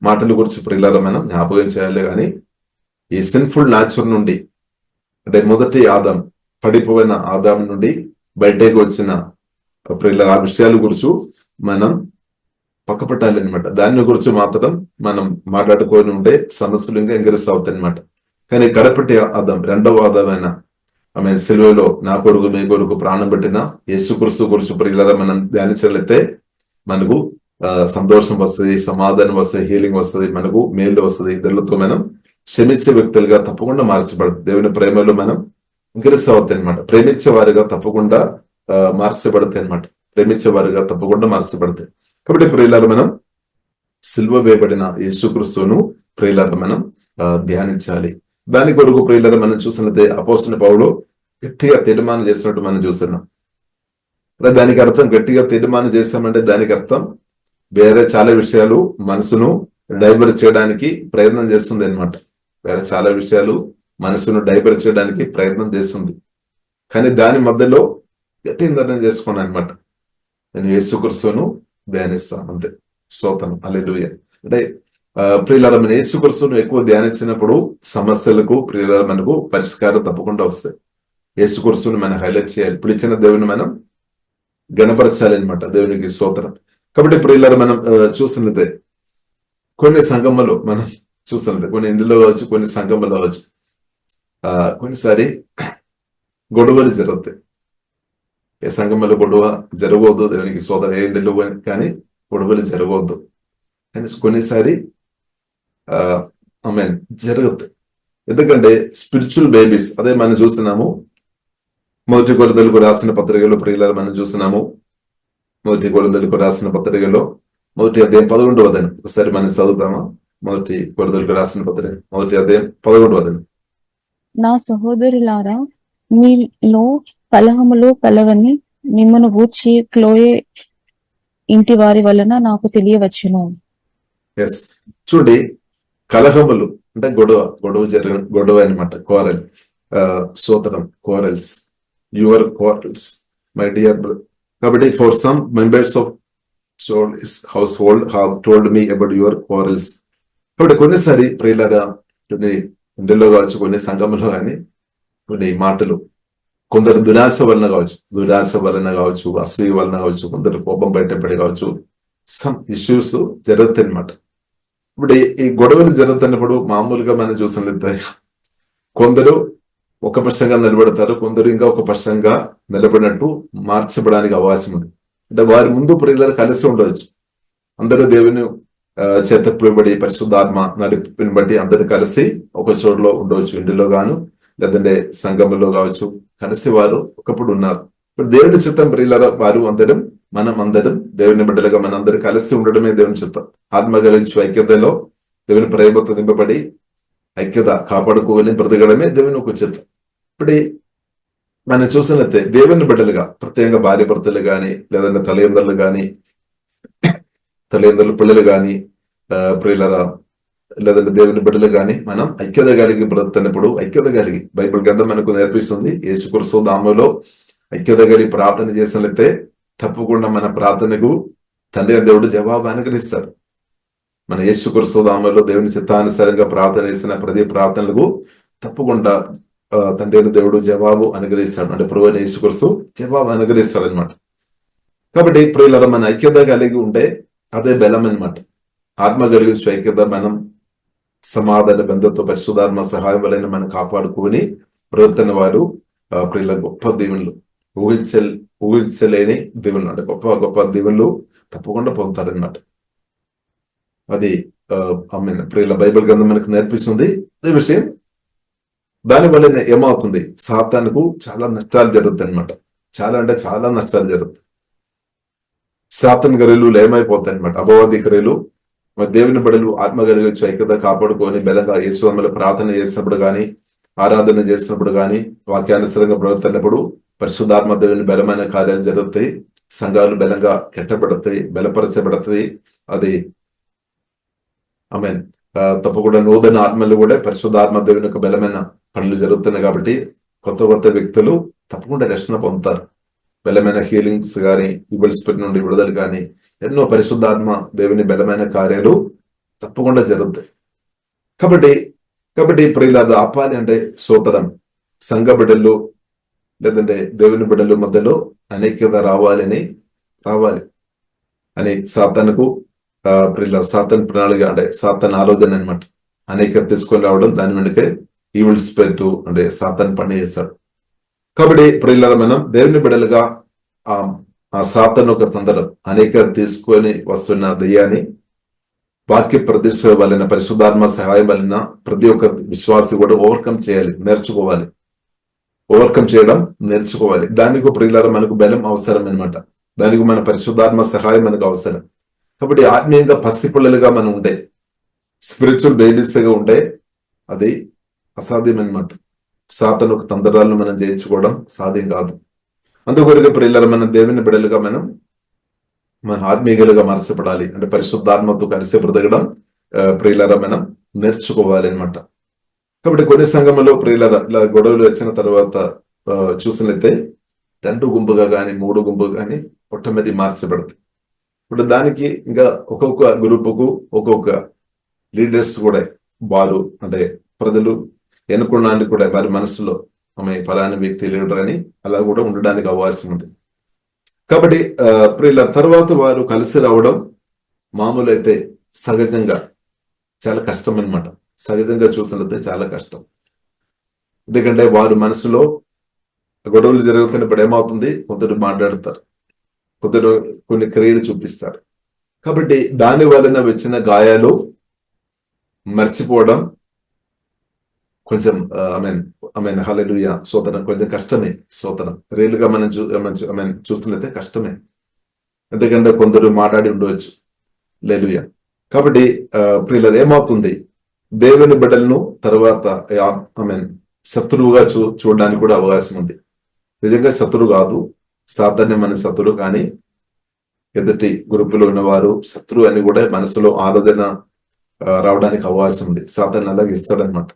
మాటల గురించి ప్రియులారా మనం జ్ఞాపకం చేయాలి. కానీ ఈ సిన్ఫుల్ న్యాచర్ నుండి అంటే మొదటి ఆదాం, పడిపోయిన ఆదాం నుండి బయటకు వచ్చిన ప్రియులారా ఆ విషయాల గురించి మనం పక్కపట్టాలి అనమాట. దాని గురించి మాత్రం మనం మాట్లాడుకొని ఉంటే సమస్యలు ఇంకా ఎంకరేజ్ అవుతాయి అనమాట. కానీ కడపటి ఆదాం, రెండవ ఆదామైన ఆమె సిలువలో నా కొడుకు మీ కొడుకు ప్రాణం పెట్టిన యేసుక్రీస్తు గురించి ప్రియులారా మనం ధ్యానించగలిగితే మనకు సంతోషం వస్తుంది, సమాధానం వస్తుంది, హీలింగ్ వస్తుంది, మనకు మేలు వస్తుంది. ఇతరులతో మనం క్షమించే వ్యక్తులుగా తప్పకుండా మార్చబడదు. దేవుని ప్రేమలో మనం ఎంకరేజ్ అవుతాయి అనమాట. ప్రేమించే వారిగా తప్పకుండా మార్చబడతాయి అనమాట. ప్రేమించేవారుగా తప్పకుండా మార్చబడతాయి. కాబట్టి ప్రియులారా మనం సిలువ వేయబడిన యేసుక్రీస్తును ప్రియులారా మనం ధ్యానించాలి. దాని కొరకు ప్రియులారా మనం చూసినట్లయితే అపోస్తలుడైన పౌలు గట్టిగా తీర్మానం చేసినట్టు మనం చూస్తున్నాం. దానికి అర్థం గట్టిగా తీర్మానం చేస్తామంటే దానికి అర్థం వేరే చాలా విషయాలు మనసును డైవర్ట్ చేయడానికి ప్రయత్నం చేస్తుంది అనమాట. వేరే చాలా విషయాలు మనసును డైవర్ట్ చేయడానికి ప్రయత్నం చేస్తుంది. కానీ దాని మధ్యలో గట్టి నిర్ణయం చేసుకున్నాను అనమాట, నేను యేసుక్రీస్తును ధ్యానిస్తాను అంతే. స్తోత్రం హల్లెలూయా. అంటే ప్రియులారా మన యేసుక్రీస్తును ఎక్కువ ధ్యానించినప్పుడు సమస్యలకు ప్రియులారా మనకు పరిష్కారం తప్పకుండా వస్తాయి. యేసుక్రీస్తును మనం హైలైట్ చేయాలి, పిలిచిన దేవుని మనం గణపరచాలి అనమాట. దేవునికి స్తోత్రం. కాబట్టి ప్రియులారా మనం చూసినట్లయితే కొన్ని సంఘములు మనం చూస్తున్నది, కొన్ని ఇందులో కావచ్చు, కొన్ని సంఘములో కావచ్చు, కొన్నిసారి గొడవలు జరుగుతాయి. ఏ సంఘములో గొడవ జరగవద్దు, దేవునికి స్తోత్రం. ఏ ఇందులో కానీ గొడవలు జరగవద్దు. కానీ కొన్నిసారి జరుగుతాయి. ఎందుకంటే స్పిరిచువల్ బేబీస్ అదే మనం చూస్తున్నాము. మొదటి కొరింథీయులకు రాసిన పత్రికలో ప్రియులారా మనం చూస్తున్నాము. మొదటి కొరింథీయులకు రాసిన పత్రికలో మొదటి అధ్యాయం 11వ వచనం ఒకసారి మనం చదువుతామా? మొదటి కొరింథీయులకు రాసిన పత్రిక మొదటి అధ్యాయం 11వ వచనం. నా సహోదరులారా, మీలో కలహములు కలవని మిమ్మను గూర్చి క్లోయే ఇంటి వారి వలన నాకు తెలియవచ్చును. ఎస్, చూడండి, కలహములు అంటే గొడవ అనమాట. కోరల్ సోదరం, quarrels, your quarrels my dear. కాబట్టి for some members of household have told me about your quarrels. కాబట్టి కొన్నిసారి ప్రియులారా కొన్ని ఇంటిలో కావచ్చు, కొన్ని సంఘములో కానీ కొన్ని మాటలు కొందరు దురాశ వలన కావచ్చు, అసూయ వలన కావచ్చు, కొందరు కోపం బయటపడి కావచ్చు, సమ్ ఇష్యూస్ జరుగుతాయి అనమాట. ఇప్పుడు ఈ గొడవలు జరుగుతున్నప్పుడు మామూలుగా మనం చూసినట్లయితే కొందరు ఒక పక్షంగా నిలబడతారు, కొందరు ఇంకా ఒక పక్షంగా నిలబడినట్టు మార్చబడానికి అవకాశం ఉంది. అంటే వారి ముందు ప్రియులారా కలిసి ఉండవచ్చు. అందరూ దేవుని చేత పిలువబడి పరిశుద్ధాత్మ నడిపిని బట్టి అందరూ కలిసి ఒక చోటులో ఉండవచ్చు. ఇంటిలో గాను లేదంటే సంఘములో కావచ్చు, కలిసి వారు ఒకప్పుడు ఉన్నారు. ఇప్పుడు దేవుని చిత్తం ప్రియులారా వారు అందరం మనం అందరం దేవుని బిడ్డలుగా మన అందరూ కలిసి ఉండడమే దేవుని చిత్తం. ఆత్మ కలిసి ఐక్యతలో దేవుని ప్రేమతో నింపబడి ఐక్యత కాపాడుకోని బ్రతకడమే దేవుని ఒక చిత్తం. ఇప్పుడు మనం చూసినట్లయితే దేవుని బిడ్డలుగా ప్రత్యేకంగా భార్య భర్తలు కానీ, లేదంటే తల్లిదండ్రులు కానీ, తల్లిదండ్రులు పిల్లలు కానీ, ప్రియులరా లేదంటే దేవుని బిడ్డలు కానీ మనం ఐక్యత కలిగి బ్రతున్నప్పుడు, ఐక్యత కలిగి బైబిల్ గ్రంథం మనకు నేర్పిస్తుంది యేసుక్రీస్తు నామములో ఐక్యత కలిగి ప్రార్థన చేసినట్లయితే తప్పకుండా మన ప్రార్థనకు తండ్రి దేవుడు జవాబు అనుగ్రహిస్తాడు. మన యేసుక్రీస్తు నామములో దేవుని చిత్తానుసారంగా ప్రార్థన చేసిన ప్రతి ప్రార్థనలకు తప్పకుండా తండ్రి దేవుడు జవాబు అనుగ్రహిస్తాడు. అంటే ప్రభువైన యేసుక్రీస్తు జవాబు అనుగ్రహిస్తాడు అనమాట. కాబట్టి ప్రియులారా మన ఐక్యత కలిగి ఉంటే అదే బలం అనమాట. ఆత్మ కలిగి ఐక్యత మనం సమాధాన బంధంతో పరిశుద్ధాత్మ సహాయం వలన మనం కాపాడుకొని బ్రతుకుతున్న వారు ప్రియుల గొప్ప దీవెనలు, ఊహించలేని దీవెనలు, అంటే గొప్ప గొప్ప దీవెనలు తప్పకుండా పొందుతారనమాట. అది ప్రియుల బైబిల్ గ్రంథం మనకు నేర్పిస్తుంది అదే విషయం. దాని వల్ల ఏమవుతుంది, సాతానుకు చాలా నష్టాలు జరుగుతాయి అనమాట. చాలా అంటే చాలా నష్టాలు జరుగుతాయి. సాతాను క్రియలు ఏమైపోతాయి అనమాట, అపవాది క్రియలు. మరి దేవుని బిడ్డలు ఆత్మ కలిగి ఐక్యత కాపాడుకొని బలంగా యేసునామములో ప్రార్థన చేసినప్పుడు కానీ, ఆరాధన చేసినప్పుడు కానీ, వాక్యానుసరంగా బ్రతుకుతున్నప్పుడు పరిశుద్ధాత్మ దేవుని బలమైన కార్యాలు జరుగుతాయి. సంఘాలు బలంగా కట్టబడతాయి, బలపరచబడతాయి. అది ఆమేన్. తప్పకుండా నూతన ఆత్మలు కూడా పరిశుద్ధాత్మ దేవుని యొక్క బలమైన పనులు జరుగుతున్నాయి. కాబట్టి కొత్త కొత్త వ్యక్తులు తప్పకుండా రక్షణ పొందుతారు. బలమైన హీలింగ్స్ కానీ, ఈవిల్ స్పిరిట్ నుండి విడుదల కానీ, ఎన్నో పరిశుద్ధాత్మ దేవుని బలమైన కార్యాలు తప్పకుండా జరుగుతాయి. కాబట్టి ప్రియులారా ఆపాలి అంటే సోదరం సంఘ బిడ్డలు లేదంటే దేవుని బిడ్డలు మధ్యలో అనైక్యత రావాలి అని సాతానుకు ప్రియులారా సాతాను ప్రణాళిక, అంటే సాతాను ఆలోచన అనమాట. అనైక్యత తీసుకొని రావడం, దాని వెనుకే ఈవిల్ స్పిరిట్ అంటే సాతాను పని చేస్తాడు. కాబట్టి ప్రియులారా మనం దేవుని బిడ్డలుగా ఆ సాతాను ఒక తంత్రం అనేక తీసుకొని వస్తున్న దయ్యాన్ని వాక్య ప్రతిష్ట వలన పరిశుద్ధాత్మ సహాయం వలన ప్రతి ఒక్క విశ్వాసి కూడా ఓవర్కమ్ చేయాలి, నేర్చుకోవాలి. ఓవర్కమ్ చేయడం నేర్చుకోవాలి. దానికి ప్రియులారా మనకు బలం అవసరం అనమాట. దానికి మన పరిశుద్ధాత్మ సహాయం మనకు అవసరం. కాబట్టి ఆత్మీయంగా పసిపిల్లలుగా మనం ఉంటే, స్పిరిచువల్ బేబీస్గా ఉంటే అది అసాధ్యం అనమాట. సాతాను తంత్రాలను మనం జయించుకోవడం సాధ్యం కాదు. అందుకొరకు ప్రియులారా మన దేవుని బిడ్డలుగా మన ఆత్మీయులుగా మార్చబడాలి. అంటే పరిశుద్ధాత్మతో కలిసి బ్రతకడం ప్రియులారా మనం నేర్చుకోవాలి అనమాట. కాబట్టి కొన్ని సంఘములో ప్రియులారా ఇలా గొడవలు వచ్చిన తర్వాత చూసినట్లయితే 2 గుంపుగా కానీ 3 గుంపుగా కానీ మొట్టమొదటి మార్చబడతాయి. ఇప్పుడు దానికి ఇంకా ఒక్కొక్క గ్రూపుకు ఒక్కొక్క లీడర్స్ కూడా వారు అంటే ప్రజలు ఎన్నుకోవడానికి కూడా వారి మనసులో ఆమె ఫలాని వ్యక్తి లీడర్ అని అలా కూడా ఉండడానికి అవకాశం ఉంది. కాబట్టి ప్రియుల తర్వాత వారు కలిసి రావడం మామూలు అయితే సహజంగా చాలా కష్టం అనమాట. సహజంగా చూసినట్లయితే చాలా కష్టం. ఎందుకంటే వారు మనసులో గొడవలు జరుగుతున్నప్పుడు ఏమవుతుంది, కొందరు మాట్లాడతారు, కొందరు కొన్ని క్రియలు చూపిస్తారు. కాబట్టి దాని వలన వచ్చిన గాయాలు మర్చిపోవడం కొంచెం హల్లెలూయా సోదరం కొంచెం కష్టమే. సోదరం రియల్గా మనం చూస్తున్నట్లయితే కష్టమే. ఎందుకంటే కొందరు మాట్లాడి ఉండవచ్చు. హల్లెలూయా. కాబట్టి ప్రియులారా ఏమవుతుంది, దేవుని బిడ్డలను తర్వాత శత్రువుగా చూడడానికి కూడా అవకాశం ఉంది. నిజంగా శత్రువు కాదు, సాధారణ మన శత్రువు, కానీ ఎదుటి గ్రూపులో ఉన్నవారు శత్రువు అని కూడా మనసులో ఆలోచన రావడానికి అవకాశం ఉంది. సాధారణ అలాగే ఇస్తాడనమాట.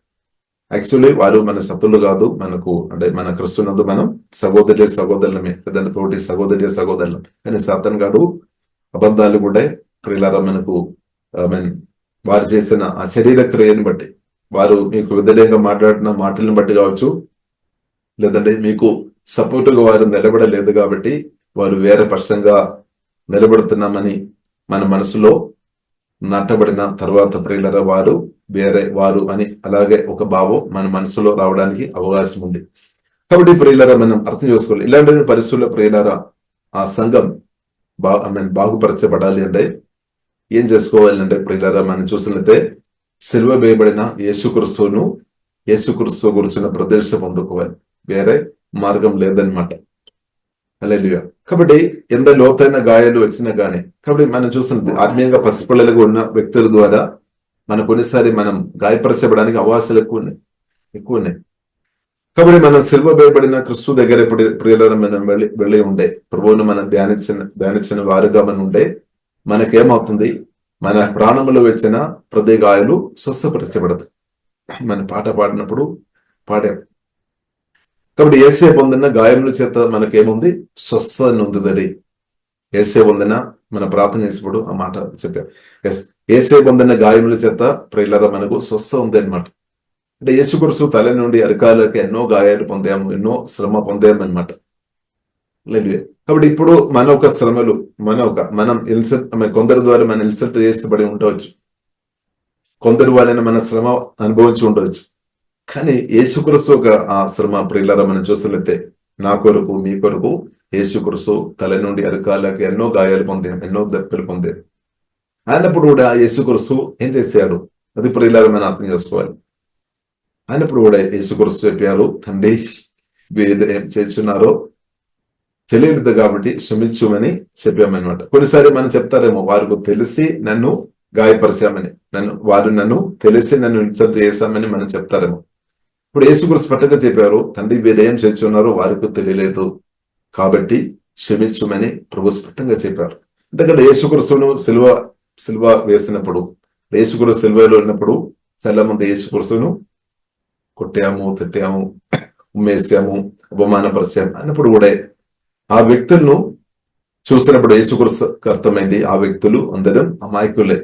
యాక్చువల్లీ వారు మన శత్రువులు కాదు, మనకు అంటే మన క్రిస్తునందు మనం సహోదరులమే, లేదంటే తోటి సహోదరులం. కానీ సాతాను గాడు అబద్ధాలు కూడా ప్రియులారా మనకు వారు చేసిన ఆ శరీర క్రియను బట్టి, వారు మీకు విధంగా మాట్లాడిన మాటలను బట్టి కావచ్చు, లేదంటే మీకు సపోర్టుగా వారు నిలబడలేదు కాబట్టి వారు వేరే పక్షంగా నిలబడుతున్నామని మన మనసులో నాటబడిన తర్వాత ప్రియులారా వారు వేరే వారు అని అలాగే ఒక భావం మన మనసులో రావడానికి అవకాశం ఉంది. కాబట్టి ప్రియులారా మనం అర్థం చేసుకోవాలి. ఇలాంటి పరిస్థితుల్లో ప్రియులారా ఆ సంఘం బాగుపరచబడాలి అంటే ఏం చేసుకోవాలంటే ప్రియులారా మనం చూసినట్లయితే సిలువ వేయబడిన యేసుక్రీస్తు గురించిన ప్రదర్శన పొందుకోవాలి. వేరే మార్గం లేదనమాట. హల్లెలూయా. కాబట్టి ఎంత లోతైన గాయాలు వచ్చినా కానీ, కాబట్టి మనం చూస్తున్నది ఆత్మీయంగా పసిపిల్లలుగా ఉన్న వ్యక్తుల ద్వారా మన కొన్నిసారి మనం గాయపరచబడానికి అవకాశాలు ఎక్కువ ఉన్నాయి. కాబట్టి మనం సిలువ వేయబడిన క్రిస్తు దగ్గర ప్రియులను మనం వెళ్ళి ఉండే ప్రభువును మనం ధ్యానించిన వారుగా మనం ఉండే మనకేమవుతుంది, మన ప్రాణములు వచ్చిన ప్రతి గాయాలు స్వస్థపరచబడదు. మన పాట పాడినప్పుడు పాడాం. కాబట్టి యేసే పొందిన గాయముల చేత మనకేముంది, స్వస్థత నొందుదరి. యేసే పొందిన మన ప్రార్థన చేసినప్పుడు ఆ మాట చెప్పాం. యేసే పొందిన గాయముల చేత ప్రియులరా మనకు స్వస్థ ఉంది అనమాట. అంటే యేసుక్రీస్తు తల నుండి అరికాలకి ఎన్నో గాయాలు పొందాము, ఎన్నో శ్రమ పొందాము అనమాట. కాబట్టి ఇప్పుడు మన ఒక శ్రమలు మనం ఇన్సల్ట్, కొందరి ద్వారా మనం ఇన్సల్ట్ చేస్తబడి ఉండవచ్చు, కొందరు వాళ్ళని మన శ్రమ అనుభవించి ఉండవచ్చు. కానీ యేసుక్రీస్తు ఒక ఆ శ్రమ ప్రియులరా మనం చూసినట్లయితే, నా కొరకు మీ కొరకు యేసుక్రీస్తు తల నుండి అరికాలకి ఎన్నో గాయాలు పొందాం, ఎన్నో దెబ్బలు పొందాం. ఆయనప్పుడు కూడా యేసుక్రీస్తు ఏం చేశాడు, అది ప్రియులరా మనం అర్థం చేసుకోవాలి. ఆయనప్పుడు కూడా యేసుక్రీస్తు చెప్పారు, తండ్రి వీరు ఏం చేస్తున్నారో తెలియదు కాబట్టి క్షమించుమని చెప్పామన్నమాట. కొన్నిసారి మనం చెప్తారేమో, వారికి తెలిసి నన్ను గాయపరిచామని, వారు నన్ను తెలిసి నన్ను ఇన్సల్ట్ చేశామని మనం చెప్తారేమో. ఇప్పుడు యేసుక్రీస్తు స్పష్టంగా చెప్పారు, తండ్రి వీరేం చేస్తున్నారో వారికి తెలియలేదు కాబట్టి క్షమించుమని ప్రభు స్పష్టంగా చెప్పారు. ఎందుకంటే యేసుక్రీస్తును సిలువ వేసినప్పుడు, యేసుక్రీస్తు సిలువలో ఉన్నప్పుడు చాలా మంది యేసుక్రీస్తును కొట్టాము, తిట్టాము, ఉమ్మేసాము, అవమానపరిచాము అన్నప్పుడు కూడా ఆ వ్యక్తులను చూసినప్పుడు యేసుక్రీస్తుకు అర్థమైంది, ఆ వ్యక్తులు అందరం అమాయకులే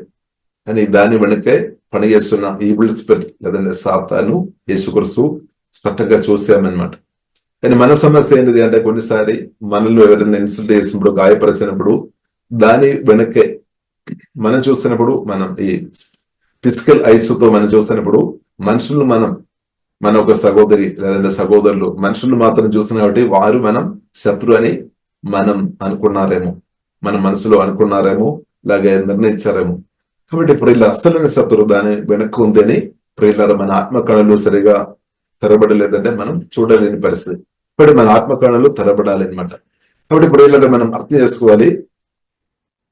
అని. దాని వెనుకే పనిచేస్తున్న ఈవిల్ స్పిరిట్ లేదంటే సాతాను యేసుక్రీస్తు స్పష్టంగా చూసామన్నమాట. కానీ మన సమస్య ఏంటిది అంటే, కొన్నిసారి మనలో ఎవరైనా ఇన్సల్ట్ చేసినప్పుడు, గాయపరిచినప్పుడు దాని వెనకే మనం చూస్తున్నప్పుడు, మనం ఈ ఫిజికల్ ఐస్ తో మనం చూస్తున్నప్పుడు మనుషులు మన ఒక సహోదరి లేదంటే సహోదరులు మనుషులు మాత్రం చూస్తున్నాం కాబట్టి వారు మనం శత్రు అని మనం అనుకున్నారేమో, మన మనసులో అనుకున్నారేమో, ఇలాగే నిర్ణయించారేమో. కాబట్టి ఇప్పుడు ఇలా అసలైన శత్రు దాని వెనక్కు ఉందని ప్రియులారా మన ఆత్మకణలు సరిగా తెరబడలేదంటే మనం చూడలేని పరిస్థితి. ఇప్పుడు మన ఆత్మకణలు తెరబడాలి అనమాట. కాబట్టి ప్రియులారా మనం అర్థం చేసుకోవాలి,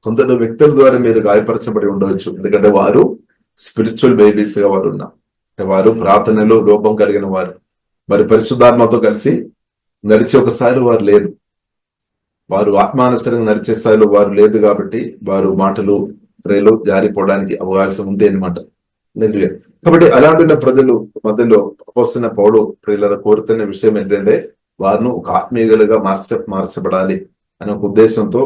కొందరు వ్యక్తుల ద్వారా మీరు గాయపరచబడి ఉండవచ్చు, ఎందుకంటే వారు స్పిరిచువల్ బేబీస్ గా వారు ఉన్నారు. వారు ప్రార్థనలో లోపం కలిగిన వారు, మరి పరిశుద్ధాత్మతో కలిసి నడిచే ఒకసారి వారు లేదు, వారు ఆత్మానుసరంగా నడిచే స్థాయిలో వారు లేదు. కాబట్టి వారు మాటలు ప్రేలో జారిపోవడానికి అవకాశం ఉంది అనమాట. కాబట్టి అలాంటి ప్రజలు మధ్యలో అపోస్తలుడైన పౌలు ప్రియుల కోరుతున్న విషయం ఏంటంటే, వారిని ఒక ఆత్మీయులుగా మార్చబడాలి అనే ఒక ఉద్దేశంతో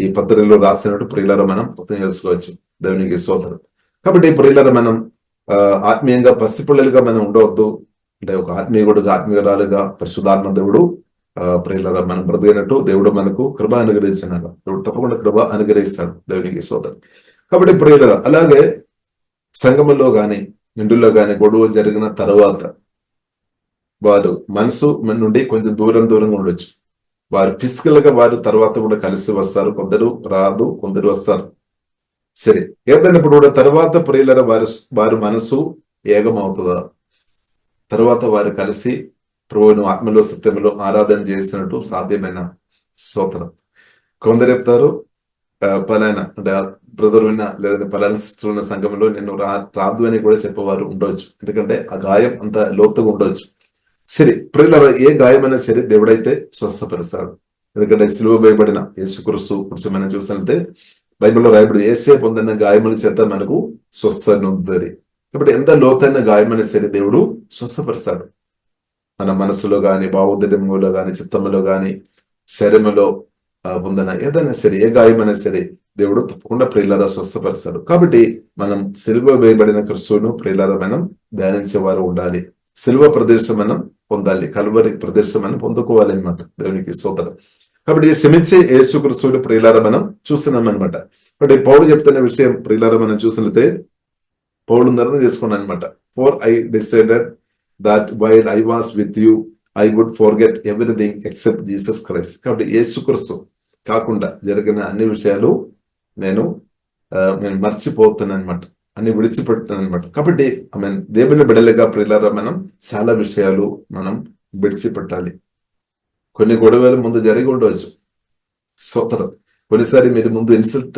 ఈ పత్రికలో రాసినట్టు ప్రియులారా మనం అర్థం చేసుకోవచ్చు. దేవునికి స్తోత్రం. కాబట్టి ప్రియులారా మనం ఆత్మీయంగా పసిపిల్లలుగా మనం ఉండవద్దు. అంటే ఒక ఆత్మీయురాలుగా పరిశుద్ధాత్మ దేవుడు ప్రియులారా మనం బ్రతికినట్టు దేవుడు మనకు కృప అనుగ్రహించినాడు. దేవుడు తప్పకుండా కృప అనుగ్రహిస్తాడు. దేవునికి స్తోత్రం. కాబట్టి ప్రియులారా అలాగే సంఘములో గాని ఇంటిలో గాని గొడవ జరిగిన తర్వాత వారు మనసు నుండి కొంచెం దూరంగా ఉండొచ్చు. వారు ఫిజికల్ గా వారు తర్వాత కూడా కలిసి వస్తారు, కొందరు రాదు, కొందరు వస్తారు. సరే, ఏదైనప్పుడు కూడా తర్వాత ప్రియులారా వారు మనసు ఏకమవుతుందా, తర్వాత వారు కలిసి ప్రభువును ఆత్మలో సత్యంలో ఆరాధన చేసినట్టు సాధ్యమైన స్తోత్రం. కొందరు చెప్తారు, పలానా అంటే బ్రదర్ విన్నా లేదంటే పలానా సిస్టర్ ఉన్న సంఘంలో నేను రాదు అని కూడా చెప్పేవారు ఉండవచ్చు, ఎందుకంటే ఆ గాయం అంత లోతుగా ఉండవచ్చు. సరే, ప్రియులారా ఏ గాయమైనా సరే దేవుడైతే స్వస్థపరుస్తాడు. ఎందుకంటే సిలువ వేయబడిన యేసుక్రీస్తు గురించి మనం చూసినట్లయితే బైబిల్లో రాయబడి యేసే పొందిన గాయముల చేత మనకు స్వస్థత ఉంది. కాబట్టి ఎంత లోతైన గాయమైనా సరే దేవుడు స్వస్థపరుస్తాడు. మన మనసులో గాని, భావోద్రేకంలో గాని, చిత్తములో గాని, శరీరములో పొందిన ఏదైనా సరే ఏ గాయమైనా సరే దేవుడు తప్పకుండా ప్రియులారా స్వస్థపరుస్తాడు. కాబట్టి మనం సిలువ వేయబడిన క్రీస్తును ప్రియులారా మనం ధ్యానించేవారు ఉండాలి. సిలువ ప్రదేశం మనం పొందాలి, కల్వరి ప్రదేశం మనం పొందుకోవాలి అనమాట. దేవునికి స్తోత్రం. కాబట్టి క్షమించే యేసుక్రీస్తుని ప్రియులారా మనం చూస్తున్నాం అనమాట. కాబట్టి పౌలు చెప్తున్న విషయం ప్రియులారా మనం చూసినట్లయితే పౌలు నిర్ణయం చేసుకున్నాను అనమాట. For I decided that while I was with you I would forget everything except Jesus Christ. కాబట్టి యేసుక్రీస్తు కాకుండా జరిగిన అన్ని విషయాలు నేను మర్చిపోతున్నాను అనమాట, అన్ని విడిచిపెట్టాను అనమాట. కాబట్టి దేవుని బిడ్డలుగా ప్రియులారా మనం చాలా విషయాలు మనం విడిచిపెట్టాలి. కొన్ని గొడవలు ముందు జరిగి ఉండవచ్చు, స్తోత్రం. కొన్నిసారి మీరు ముందు ఇన్సల్ట్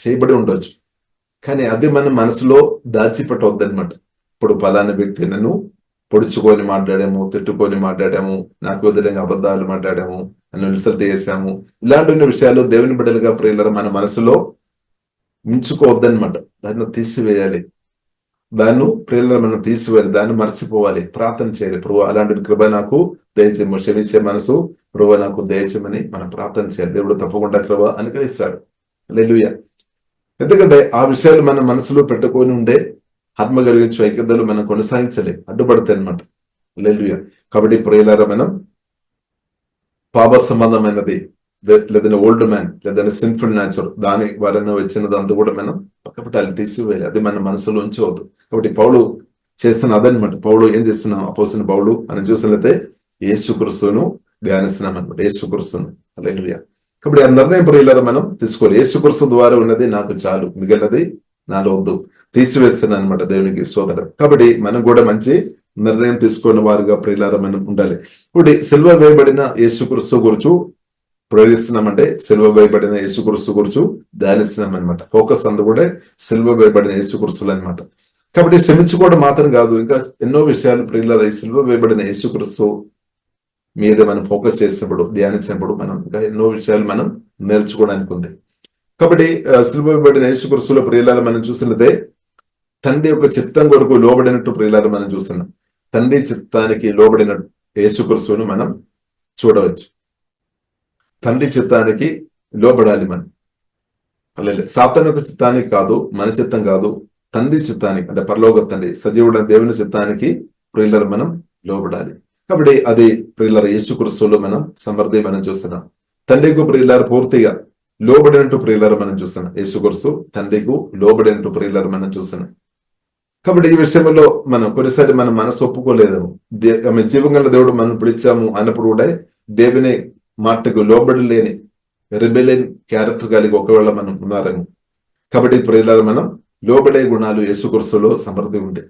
చేయబడి ఉండవచ్చు. కానీ అది మన మనసులో దాచిపెట్టవద్దనమాట. ఇప్పుడు పలానా వ్యక్తి నన్ను పొడుచుకొని మాట్లాడాము, తిట్టుకొని మాట్లాడాము, నాకు విధంగా అబద్ధాలు మాట్లాడాము, నన్ను ఇన్సల్ట్ చేశాము, ఇలాంటి విషయాలు దేవుని బిడ్డలుగా ప్రియులారా మన మనసులో ఉంచుకోవద్దనమాట. దాన్ని తీసివేయాలి. దాన్ని ప్రియులారా మనం తీసివేయాలి, దాన్ని మర్చిపోవాలి, ప్రార్థన చేయాలి. ప్రభు అలాంటి కృప నాకు దయచేయము, క్షమించే మనసు ప్రభు నాకు దయచేయమని మనం ప్రార్థన చేయాలి. దేవుడు తప్పకుండా కృప అనుగ్రహిస్తాడు. హల్లెలూయా. ఎందుకంటే ఆ విషయాలు మన మనసులో పెట్టుకొని ఉండే ఆత్మ కలిగించే ఐక్యతలు మనం కొనసాగించలే, అడ్డుపడతాయి అనమాట. హల్లెలూయా. కాబట్టి ప్రియులారా మనం పాప సంబంధమైనది లేదంటే ఓల్డ్ మ్యాన్ లేదంటే సిన్ఫుల్ నేచర్ దాని వలన వచ్చినదంతా కూడా మనం పక్కపట్టాలి, తీసివేయాలి. అది మన మనసులో ఉంచవద్దు. కాబట్టి పౌలు చేస్తున్న అదనమాట. పౌలు ఏం చేస్తున్నాం? అపోస్తలుడైన పౌలు మనం చూసినట్లయితే యేసుక్రీస్తును ధ్యానిస్తున్నాం అనమాట. యేసుక్రీస్తును. హల్లెలూయా. కాబట్టి ఆ నిర్ణయం ప్రియులారా మనం తీసుకోవాలి. యేసుక్రీస్తు ద్వారా ఉన్నది నాకు చాలు, మిగిలినది నాలో వద్దు, తీసివేస్తున్నాను అనమాట. దేవునికి స్తోత్రం. కాబట్టి మనం కూడా మంచి నిర్ణయం తీసుకున్న వారుగా ప్రియులారా మనం ఉండాలి. ఇప్పుడు సిలువ వేయబడిన యేసుక్రీస్తు గురించి ప్రేరిస్తున్నామంటే సిలువ వేయబడిన యేసుక్రీస్తు గురించి ధ్యానిస్తున్నాం అనమాట. ఫోకస్ అంతా కూడా సిలువ వేయబడిన యేసుక్రీస్తులు అనమాట. కాబట్టి క్షమించుకోవడం మాత్రం కాదు, ఇంకా ఎన్నో విషయాలు ప్రియులారా ఈ సిలువ వేయబడిన యేసుక్రీస్తు మీద మనం ఫోకస్ చేసినప్పుడు, ధ్యానించినప్పుడు మనం ఇంకా ఎన్నో విషయాలు మనం నేర్చుకోవడానికి ఉంది. కాబట్టి సిలువ వేయబడిన యేసుక్రీస్తులో ప్రియులారా మనం చూసినదే తండ్రి యొక్క చిత్తం కొరకు లోబడినట్టు ప్రియులారా మనం చూస్తున్నాం. తండ్రి చిత్తానికి లోబడిన యేసుక్రీస్తును మనం చూడవచ్చు. తండ్రి చిత్తానికి లోబడాలి మనం. సాతాను యొక్క చిత్తానికి కాదు, మన చిత్తం కాదు, తండ్రి చిత్తానికి అంటే పరలోక తండ్రి సజీవుడైన దేవుని చిత్తానికి ప్రియులారా మనం లోబడాలి. కాబట్టి అది ప్రియులారా యేసుక్రీస్తులో మనం సమర్థి మనం చూస్తున్నాం. తండ్రికి ప్రియులారా పూర్తిగా లోబడినట్టు ప్రియులారా మనం చూస్తున్నాం. యేసుక్రీస్తు తండ్రికి లోబడినట్టు ప్రియులారా మనం చూస్తున్నాం. కాబట్టి ఈ విషయంలో మనం కొన్నిసారి మన మనసు ఒప్పుకోలేదేమో. జీవంగల దేవుడు మనం పిలిచాము అన్నప్పుడు కూడా దేవుని మాటకు లోబడలేని రెబెలియన్ క్యారెక్టర్ కలిగి ఒకవేళ మనం ఉన్నారేమో. కాబట్టి ప్రియులారా మనం లోబడే గుణాలు యేసుక్రీస్తులో సమృద్ధి ఉంది.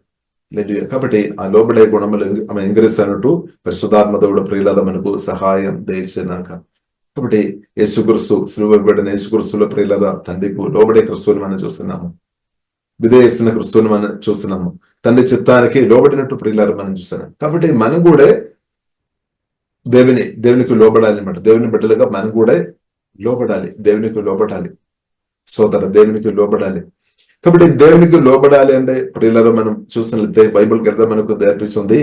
లేదు. కాబట్టి ఆ లోబడే గుణములు ఆమె ఎంకరిస్తున్నట్టు పరిశుద్ధాత్మ దేవుడు ప్రియులారా మనకు సహాయం దయచేయనాక. కాబట్టి యేసుక్రీస్తు సిలువ వేయబడిన యేసుక్రీస్తులో ప్రియులారా తండ్రికి లోబడే క్రిస్తువుని మనం చూస్తున్నాము, విధేయిస్తున్న క్రిస్తువుని మనం చూస్తున్నాము, తండ్రి చిత్తానికి లోబడినట్టు ప్రియులారా మనం చూస్తున్నాం. కాబట్టి మనం కూడా దేవునికి లోబడాలి అన్నమాట. దేవుని బిడ్డలుగా మనం కూడా లోబడాలి, దేవునికి లోబడాలి, సోదర దేవునికి లోబడాలి. కాబట్టి దేవునికి లోబడాలి అంటే ప్రియులారా మనం చూసినట్లయితే బైబిల్ గ్రంథం మనకు నేర్పిస్తుంది.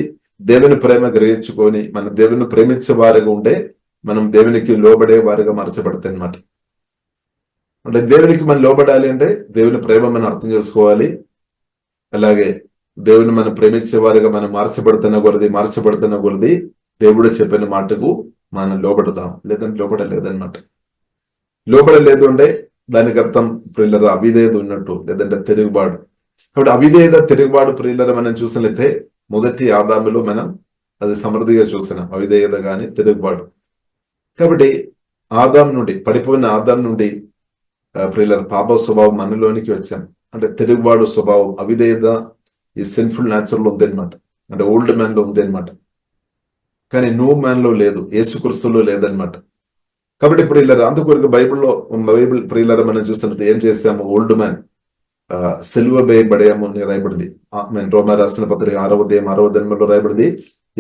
దేవుని ప్రేమ గ్రహించుకొని మనం దేవుని ప్రేమించే వారిగా ఉంటే మనం దేవునికి లోబడే వారిగా మార్చబడతాయి అన్నమాట. అంటే దేవునికి మనం లోబడాలి అంటే దేవుని ప్రేమ మనం అర్థం చేసుకోవాలి. అలాగే దేవుని మనం ప్రేమించే వారిగా మనం మార్చబడుతున్న కొలది దేవుడు చెప్పిన మాటకు మనం లోబడదాం, లేదంటే లోబడలేదన్నమాట. లోబడలేదు అంటే దానికి అర్థం ప్రియులారా అవిధేయత ఉన్నట్టు, లేదంటే తిరుగుబాటు. కాబట్టి అవిధేయత తిరుగుబాటు ప్రియులారా మనం చూసినట్లయితే మొదటి ఆదాములో మనం అది సమృద్ధిగా చూస్తున్నాం, అవిధేయత గాని తిరుగుబాటు. కాబట్టి ఆదాం నుండి పడిపోయిన ఆదాం నుండి ప్రియులారా పాప స్వభావం మనలోనికి వచ్చాం. అంటే తిరుగుబాటు స్వభావం, అవిధేయత ఈ సిన్ఫుల్ నేచర్ లో ఉంది అనమాట. అంటే ఓల్డ్ మ్యాన్ లో ఉంది అనమాట. కానీ న్యూ మ్యాన్ లో లేదు, యేసుక్రీస్తులో లేదనమాట. కాబట్టి ప్రియులారా అందుకొరకు బైబిల్ ప్రియులారా మనం చూస్తున్నట్టు ఏం చేసాము? ఓల్డ్ మ్యాన్ సిలువ వేయబడాము అని రాయబడింది. రోమా రాసిన పత్రిక 6వ అధ్యాయం 6వ వచనంలో రాయబడింది.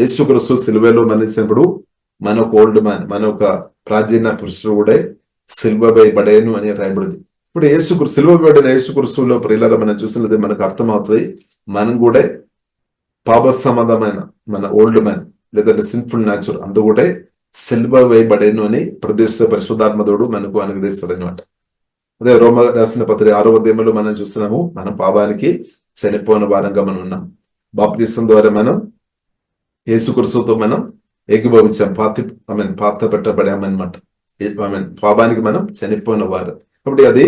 యేసుక్రీస్తు సిలువలో మరణించినప్పుడు మన ఒక ఓల్డ్ మ్యాన్, మన ఒక ప్రాచీన పురుషుడు కూడా సిలువ వేయబడేను అని రాయబడింది. ఇప్పుడు సిలువ వేయబడిన యేసుక్రీస్తులో ప్రియులారా మనం చూసినది మనకు అర్థమవుతుంది. మనం కూడా పాప సంబంధమైన మన ఓల్డ్ మ్యాన్ లేదంటే సిన్ఫుల్ నేచర్ అందు కూడా సిలువ వేయబడేను అని పరిశుద్ధాత్మ దేవుడు మనకు అనుగ్రహిస్తాడు అనమాట. అదే రోమ రాసిన పత్రిక 6వ అధ్యాయంలో మనం చూస్తున్నాము, మనం పాపానికి చనిపోయిన వారంగా మనం ఉన్నాం. బాప్తిసం ద్వారా మనం యేసుక్రీస్తుతో మనం ఏకీభవించాం, పాత పెట్టబడామన్నమాట. పాపానికి మనం చనిపోయిన వారు. కాబట్టి అది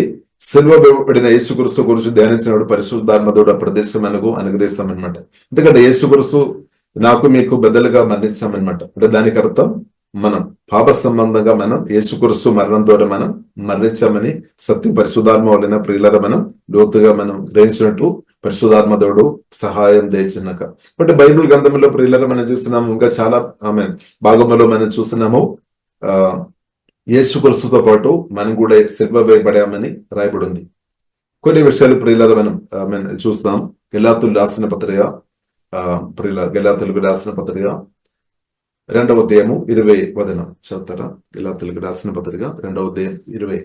సిలువ వేయబడిన యేసుక్రీస్తు గురించి ధ్యానించినప్పుడు పరిశుద్ధాత్మ దేవుడు ప్రదేశం మనకు అనుగ్రహిస్తామన్నమాట. ఎందుకంటే యేసుక్రీస్తు నాకు మీకు బదులుగా మరణించామన్నమాట. అంటే దానికి అర్థం మనం పాప సంబంధంగా మనం యేసుక్రీస్తు మరణం ద్వారా మనం మరణించామని సత్య పరిశుద్ధాత్మ వలన ప్రియులారా మనం లోతుగా మనం గ్రహించినట్టు పరిశుద్ధాత్మ దేవుడు సహాయం దయచినాక. బట్ బైబిల్ గ్రంథంలో ప్రియులారా మనం చూస్తున్నాము, ఇంకా చాలా భాగంలో మనం చూస్తున్నాము యేసుక్రీస్తుతో పాటు మనం కూడా సిలువ వేయబడామని రాయబడి ఉంది. కొన్ని విషయాలు ప్రియులారా మనం చూస్తాం. గలాతీయులకు రాసిన పత్రిక గలాతీయులకు రాసిన పత్రిక 2వ అధ్యాయము 20వ వచనం చదువుతారా? గలాతీయులకు రాసిన పత్రిక 2వ అధ్యాయం 20.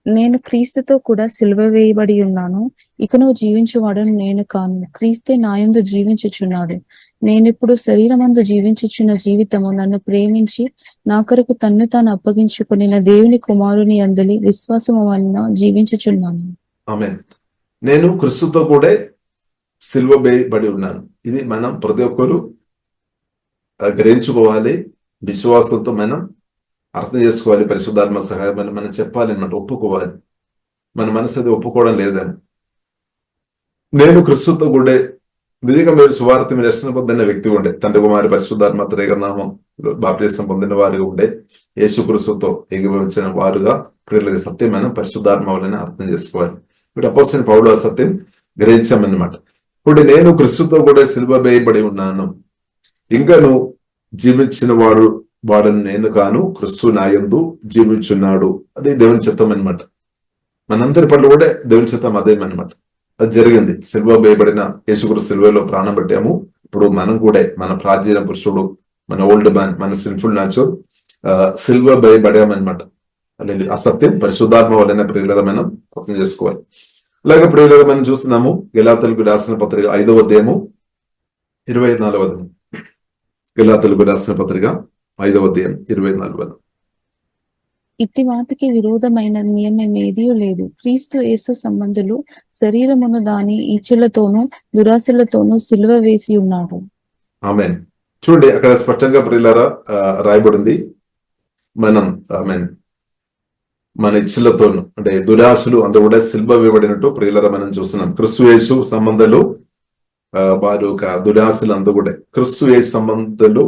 నేను క్రీస్తుతో కూడా సిలువ వేయబడి ఉన్నాను. ఇకను జీవించువాడను నేను కాను, క్రీస్తే నాయందు జీవించుచున్నాడు. నేనిప్పుడు శరీరమందు జీవించుచున్న జీవితము నన్ను ప్రేమించి నా కొరకు తన్ను తాను అప్పగించుకుని దేవుని కుమారుని అందలి విశ్వాసము వలన జీవించుచున్నాను. ఆమేన్. నేను క్రీస్తుతో కూడా సిలువ వేయబడి ఉన్నాను. ఇది మనం ప్రతి ఒక్కరు గ్రహించుకోవాలి. విశ్వాసంతో మనం అర్థం చేసుకోవాలి. పరిశుద్ధాత్మ సహాయం మనం చెప్పాలి అన్నమాట, ఒప్పుకోవాలి. మన మనసు అది ఒప్పుకోవడం లేదని. నేను క్రీస్తుతో కూడా నిజంగా మీరు సువార్త మీరు రక్షణ పొందిన వ్యక్తి ఉండే, తండ్రి కుమారి పరిశుద్ధాత్మ త్రేకనామం బాప్తిసం పొందిన వారుగా ఉండే, యేసు క్రీస్తుతో ఏకీభవించిన వారుగా ప్రియులకి సత్యం మనం పరిశుద్ధాత్మ వలన అర్థం చేసుకోవాలి. ఇప్పుడు అపోస్తలుడైన పౌలు ఆ సత్యం గ్రహించామన్నమాట. ఇప్పుడు నేను క్రీస్తుతో కూడా సిలువ వేయబడి ఉన్నాను, ఇంకను జీవించిన వాడను నేను కాను, క్రీస్తు నాయందు జీవించున్నాడు. అది దేవుని చిత్తం అనమాట. మనందరి పట్ల కూడా దేవుని చిత్తం అదేమన్నమాట. అది జరిగింది. సిలువ వేయబడిన యేసుక్రీస్తు సిలువలో ప్రాణం పెట్టాము. ఇప్పుడు మనం కూడా మన ప్రాచీన పురుషుడు, మన ఓల్డ్ మ్యాన్, మన సిన్ఫుల్ నాచుర్ సిలువ వేయబడామన్నమాట. అలాగే ఆ సత్యం పరిశుద్ధాత్మ వలన ప్రియులరా మనం అర్థం చేసుకోవాలి. అలాగే ప్రియులరా మనం చూస్తున్నాము గలాతీయులకు రాసిన పత్రిక 5వ అధ్యాయము 24వ వచనం. గలాతీయులకు రాసిన పత్రిక 5వ అధ్యాయం 24వ. ఇట్టి వాటికి విరోధమైన నియమమేదీ లేదు. క్రీస్తు యేసు సంబంధులు శరీరమును దాని ఇచ్ఛలతోనూ దురాశలతోనూ సిలువ వేసి ఉన్నారు. ఆమేన్. చూడండి అక్కడ స్పష్టంగా ప్రియులారా రాయబడింది. మనం మన ఇచ్ఛలతోనూ అంటే దురాశలు అంత కూడా సిలువ వేయబడినట్టు ప్రియులారా మనం చూస్తున్నాం. క్రీస్తు యేసు సంబంధాలు వారు ఒక దురాశలు అంతా కూడా క్రీస్తు యేసు సంబంధాలు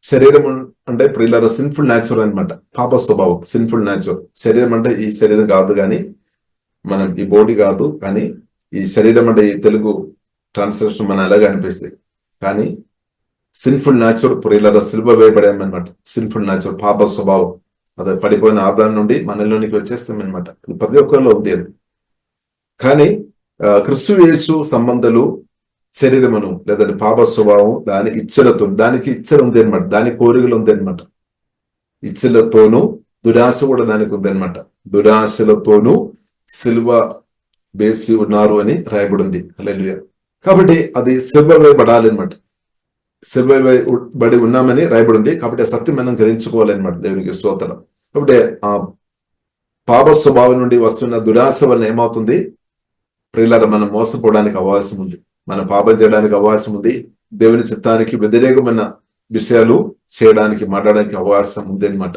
శరీరము అంటే ప్రియులారా సిన్ఫుల్ న్యాచురల్ అనమాట. పాప స్వభావం, సిన్ఫుల్ న్యాచురల్. శరీరం అంటే ఈ శరీరం కాదు, కానీ మనం ఈ బాడీ కాదు, కానీ ఈ శరీరం అంటే ఈ తెలుగు ట్రాన్స్లేషన్ మన అలాగే అనిపిస్తుంది. కానీ సిన్ఫుల్ న్యాచురల్ ప్రియులారా సిలువ వేయబడామన్నమాట. సిన్ఫుల్ న్యాచురల్ పాప స్వభావం అది పడిపోయిన ఆదాం నుండి మనలోనికి వచ్చేస్తామన్నమాట. అది ప్రతి ఒక్కరిలో ఉంది అది. కానీ క్రీస్తు యేసు సంబంధాలు శరీరమును లేదంటే పాప స్వభావం దాని ఇచ్చలతో, దానికి ఇచ్చలు ఉంది అనమాట, దాని కోరికలు ఉంది అనమాట. ఇచ్చలతోనూ దురాశ కూడా దానికి ఉంది అనమాట. దురాశలతోనూ సిలువ వేసి ఉన్నారు అని రాయబడింది. హల్లెలూయా. కాబట్టి అది సిలువ వేయబడాలి అనమాట. సిలువ వేయబడి ఉన్నామని రాయబడింది. కాబట్టి ఆ సత్యం మనం గ్రహించుకోవాలన్నమాట. దేవునికి స్తోత్రం. కాబట్టి ఆ పాప స్వభావం నుండి వస్తున్న దురాశ వలన ఏమవుతుంది ప్రియులారా, మనం మోసపోవడానికి అవకాశం ఉంది, మనం పాపం చేయడానికి అవకాశం ఉంది, దేవుని చిత్తానికి వ్యతిరేకమైన విషయాలు చేయడానికి మాట్లాడడానికి అవకాశం ఉంది అనమాట.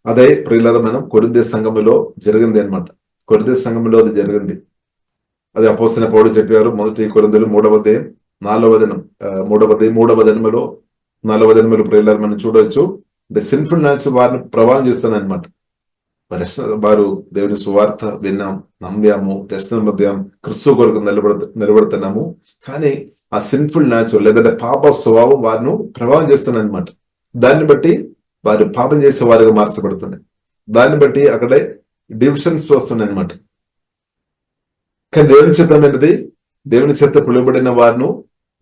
అదే ప్రియులారా మనం కొరింథీ సంఘములో జరిగింది అనమాట. కొరింథీ సంఘములో అది జరిగింది. అది అపోస్తలుడైన పౌలు చెప్పారు. 1 కొరింథీయులు 3వ అధ్యాయం 4వ వచనం 3వ వచనములో 4వ వచనములో ప్రియులారా మనం చూడవచ్చు. అంటే సిన్ఫుల్ న్యాచురల్ వారిని ప్రభావం చేస్తానన్నమాట. వారు దేవుని సువార్త విన్నాం, నమ్మాము, రక్షణ మధ్యం క్రీస్తు కొరకు నిలబడుతున్నాము. కానీ ఆ సిన్ఫుల్ న్యాచురల్ లేదంటే పాప స్వభావం వారిని ప్రభావం చేస్తున్నాయన్నమాట. దాన్ని బట్టి వారు పాపం చేసే వారిగా మార్చబడుతున్నాయి. దాన్ని బట్టి అక్కడే డివిజన్స్ వస్తున్నాయి అనమాట. కానీ దేవుని చిత్తమైనది, దేవుని చేత పిలువబడిన వారిను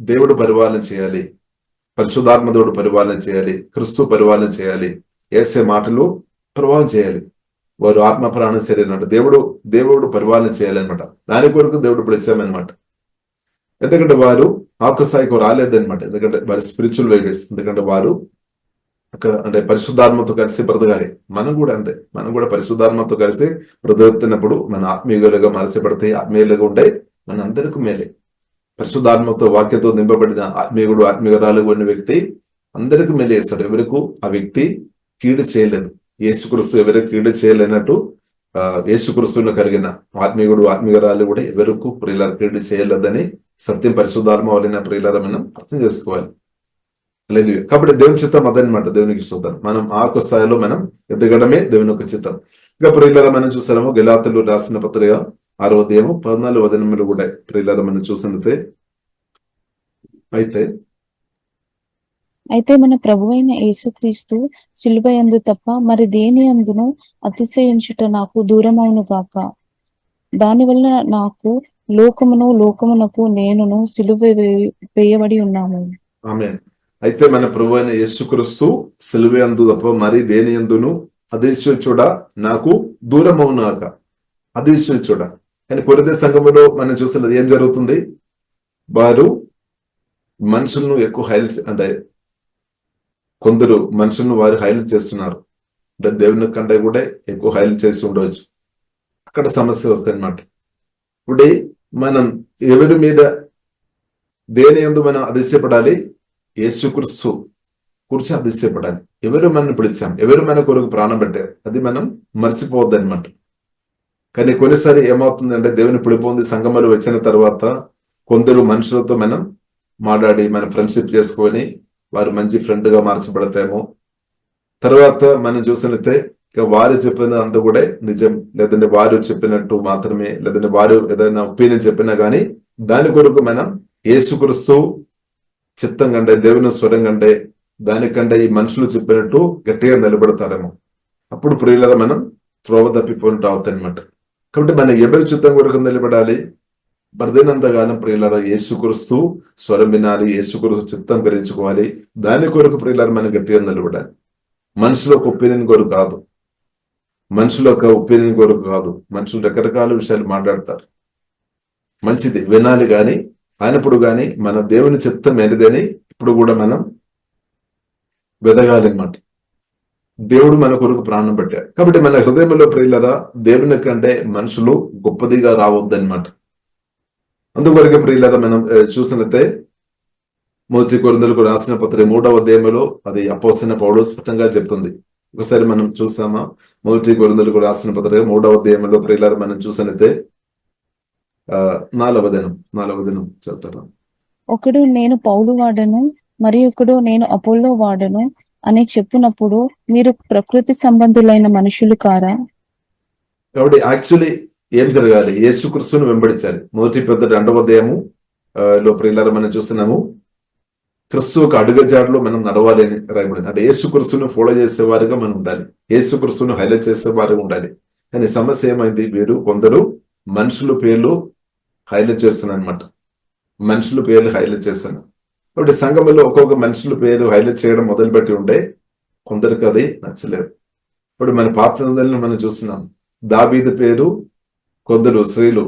దేవుడు పరిపాలన చేయాలి, పరిశుద్ధాత్మ దేవుడు పరిపాలన చేయాలి, క్రీస్తు పరిపాలన చేయాలి, యేసే మాటలు ప్రభావం చేయాలి. వారు ఆత్మ ప్రాణ శరీరం అంటే దేవుడు పరిపాలన చేయాలన్నమాట. దాని కొరకు దేవుడు పిలిచామన్నమాట. ఎందుకంటే వారు ఆకుస్థాయికి రాలేదన్నమాట. ఎందుకంటే వారి స్పిరిచువల్ వైవేస్, ఎందుకంటే వారు అంటే పరిశుద్ధాత్మతో కలిసి బ్రతకాలి. మనం కూడా అంతే, మనం కూడా పరిశుద్ధాత్మతో కలిసి బ్రతుకుతున్నప్పుడు మన ఆత్మీయులుగా మార్చబడితే ఆత్మీయులుగా ఉండే మన అందరికీ మేలే. పరిశుద్ధాత్మతో వాక్యతో నింపబడిన ఆత్మీయుడు ఆత్మీయురాలుగా ఉన్న వ్యక్తి అందరికీ మేలు చేస్తాడు. ఎవరికి ఆ వ్యక్తి కీడు చేయలేదు. యేసుక్రీస్తు ఎవరికి కీడు చేయలేనట్టు యేసుక్రీస్తును కలిగిన ఆత్మీయుడు ఆత్మీయురాలు కూడా ఎవరికి ప్రియుల కీడు చేయలేదని సత్యం పరిశుద్ధాత్మ వలన ప్రియులారా మనం అర్థం చేసుకోవాలి. లేదు కాబట్టి దేవుని చిత్తం అదనమాట. దేవునికి స్తోత్రం. మనం ఆకు స్థాయిలో మనం ఎదగడమే దేవుని యొక్క చిత్తం. ఇంకా ప్రియులారా మనం చూసాము గలాతీయులు రాసిన పత్రిక 6వ అధ్యాయము 14వ వచనములు కూడా ప్రియులారా మనం చూసినట్లయితే, అయితే అయితే మన ప్రభువైన యేసుక్రీస్తు శిలువ యందు తప్ప మరి దేని అందును అతిశయించుట నాకు దూరమవును గాక. దానివల్ల నాకు లోకమునకు నేనును సిలువ వేయబడి ఉన్నాము. ఆమేన్. అయితే మన ప్రభు అయిన యేసుక్రీస్తు సిలువ యందు తప్ప మరి దేని యందును అతిశయించుట నాకు దూరమవునాక. అతిశయించుట. కానీ కొరింథీ సంఘములో మనం చూస్తున్నది ఏం జరుగుతుంది? వారు మనుషులను ఎక్కువ అంటే కొందరు మనుషులను వారు హైలైట్ చేస్తున్నారు. అంటే దేవుని కంటే కూడా ఎక్కువ హైలైట్ చేసి ఉండవచ్చు. అక్కడ సమస్య వస్తాయి అన్నమాట. ఇప్పుడు మనం ఎవరి మీద దేని యందు మనం అతిశయపడాలి? యేసుక్రీస్తు గురించి అతిశయపడాలి. ఎవరు మనం పిలిచాం, ఎవరు మన కొరకు ప్రాణం పెట్టారు, అది మనం మర్చిపోవద్దు అనమాట. కానీ కొన్నిసారి ఏమవుతుందంటే దేవుని పిలుపుంది సంఘములు వచ్చిన తర్వాత కొందరు మనుషులతో మనం మాట్లాడి మన ఫ్రెండ్షిప్ చేసుకొని వారు మంచి ఫ్రెండ్ గా మార్చబడతామో, తర్వాత మనం చూసినట్టే వారు చెప్పిన అంత కూడా నిజం, లేదంటే వారు చెప్పినట్టు మాత్రమే, లేదంటే వారు ఏదైనా ఒపీనియన్ చెప్పినా కానీ దాని కొరకు మనం యేసుక్రీస్తు చిత్తం కంటే దేవుని స్వరం కంటే దానికంటే ఈ మనుషులు చెప్పినట్టు గట్టిగా నిలబడతారేమో. అప్పుడు ప్రియులరా మనం త్రోవ తప్పిపోయినట్టు అవుతాయి అనమాట. కాబట్టి మనం ఎవరి చిత్తం కొరకు నిలబడాలి? బర్దైనంతకాలం ప్రియులరా యేసుక్రీస్తు స్వరం వినాలి, యేసుక్రీస్తు చిత్తం గ్రహించుకోవాలి. దాని కొరకు ప్రియులరా మనం గట్టిగా నిలబడాలి. మనుషుల ఒక ఒపీనియన్ కొరకు కాదు, మనుషుల యొక్క ఒపీనియన్ కొరకు కాదు. మనుషులు రకరకాల విషయాలు మాట్లాడతారు, మంచిది వినాలి, కానీ అయినప్పుడు కానీ మన దేవుని చిత్తం ఏదని ఇప్పుడు కూడా మనం వెదగాలి అన్నమాట. దేవుడు మన కొరకు ప్రాణం పెట్టారు కాబట్టి మన హృదయంలో ప్రియులరా దేవుని కంటే మనుషులు గొప్పదిగా రావద్దన్నమాట. అందుకొరకే ప్రియులరా మనం చూసినట్టే మొదటి కొరింథీయులకు రాసిన పత్రిక 3వ అధ్యాయంలో అది అపోస్తలుడైన పౌలు స్పష్టంగా చెప్తుంది. ఒకసారి మనం చూసామా? మొదటి కొరింథీయులకు రాసిన పత్రిక 3వ అధ్యాయంలో ప్రియులరా మనం చూసినట్టే 4వ దినం చెప్తారు. ఒకడు నేను పౌలు వాడను, మరి ఒకడు నేను అపోల్లో వాడను అని చెప్పినప్పుడు మీరు ప్రకృతి సంబంధులైన మనుషులు కారా? కాబట్టి యాక్చువల్లీ ఏం జరగాలి? యేసుక్రీస్తును వెంబడించాలి. మొదటి పెద్ద 2వ అధ్యాయము లో ప్రియులారా మనం చూస్తున్నాము, క్రీస్తు ఒక అడుగుజాడలో మనం నడవాలి అని రాయబడింది. అంటే యేసుక్రీస్తును ఫాలో చేసేవారుగా మనం ఉండాలి, యేసుక్రీస్తును హైలైట్ చేసేవారుగా ఉండాలి. కానీ సమస్య ఏమైంది? కొందరు మనుషుల పేర్లు హైలైట్ చేస్తున్నారు అనమాట. మనుషుల పేర్లు హైలైట్ చేస్తున్నారు. కాబట్టి సంఘంలో ఒక్కొక్క మనుషుల పేరు హైలైట్ చేయడం మొదలుపెట్టి ఉంటే కొందరికి అది నచ్చలేదు. ఇప్పుడు మన పాత నిబంధనలను మనం చూస్తున్నాం. దావీదు పేరు కొందరు స్త్రీలు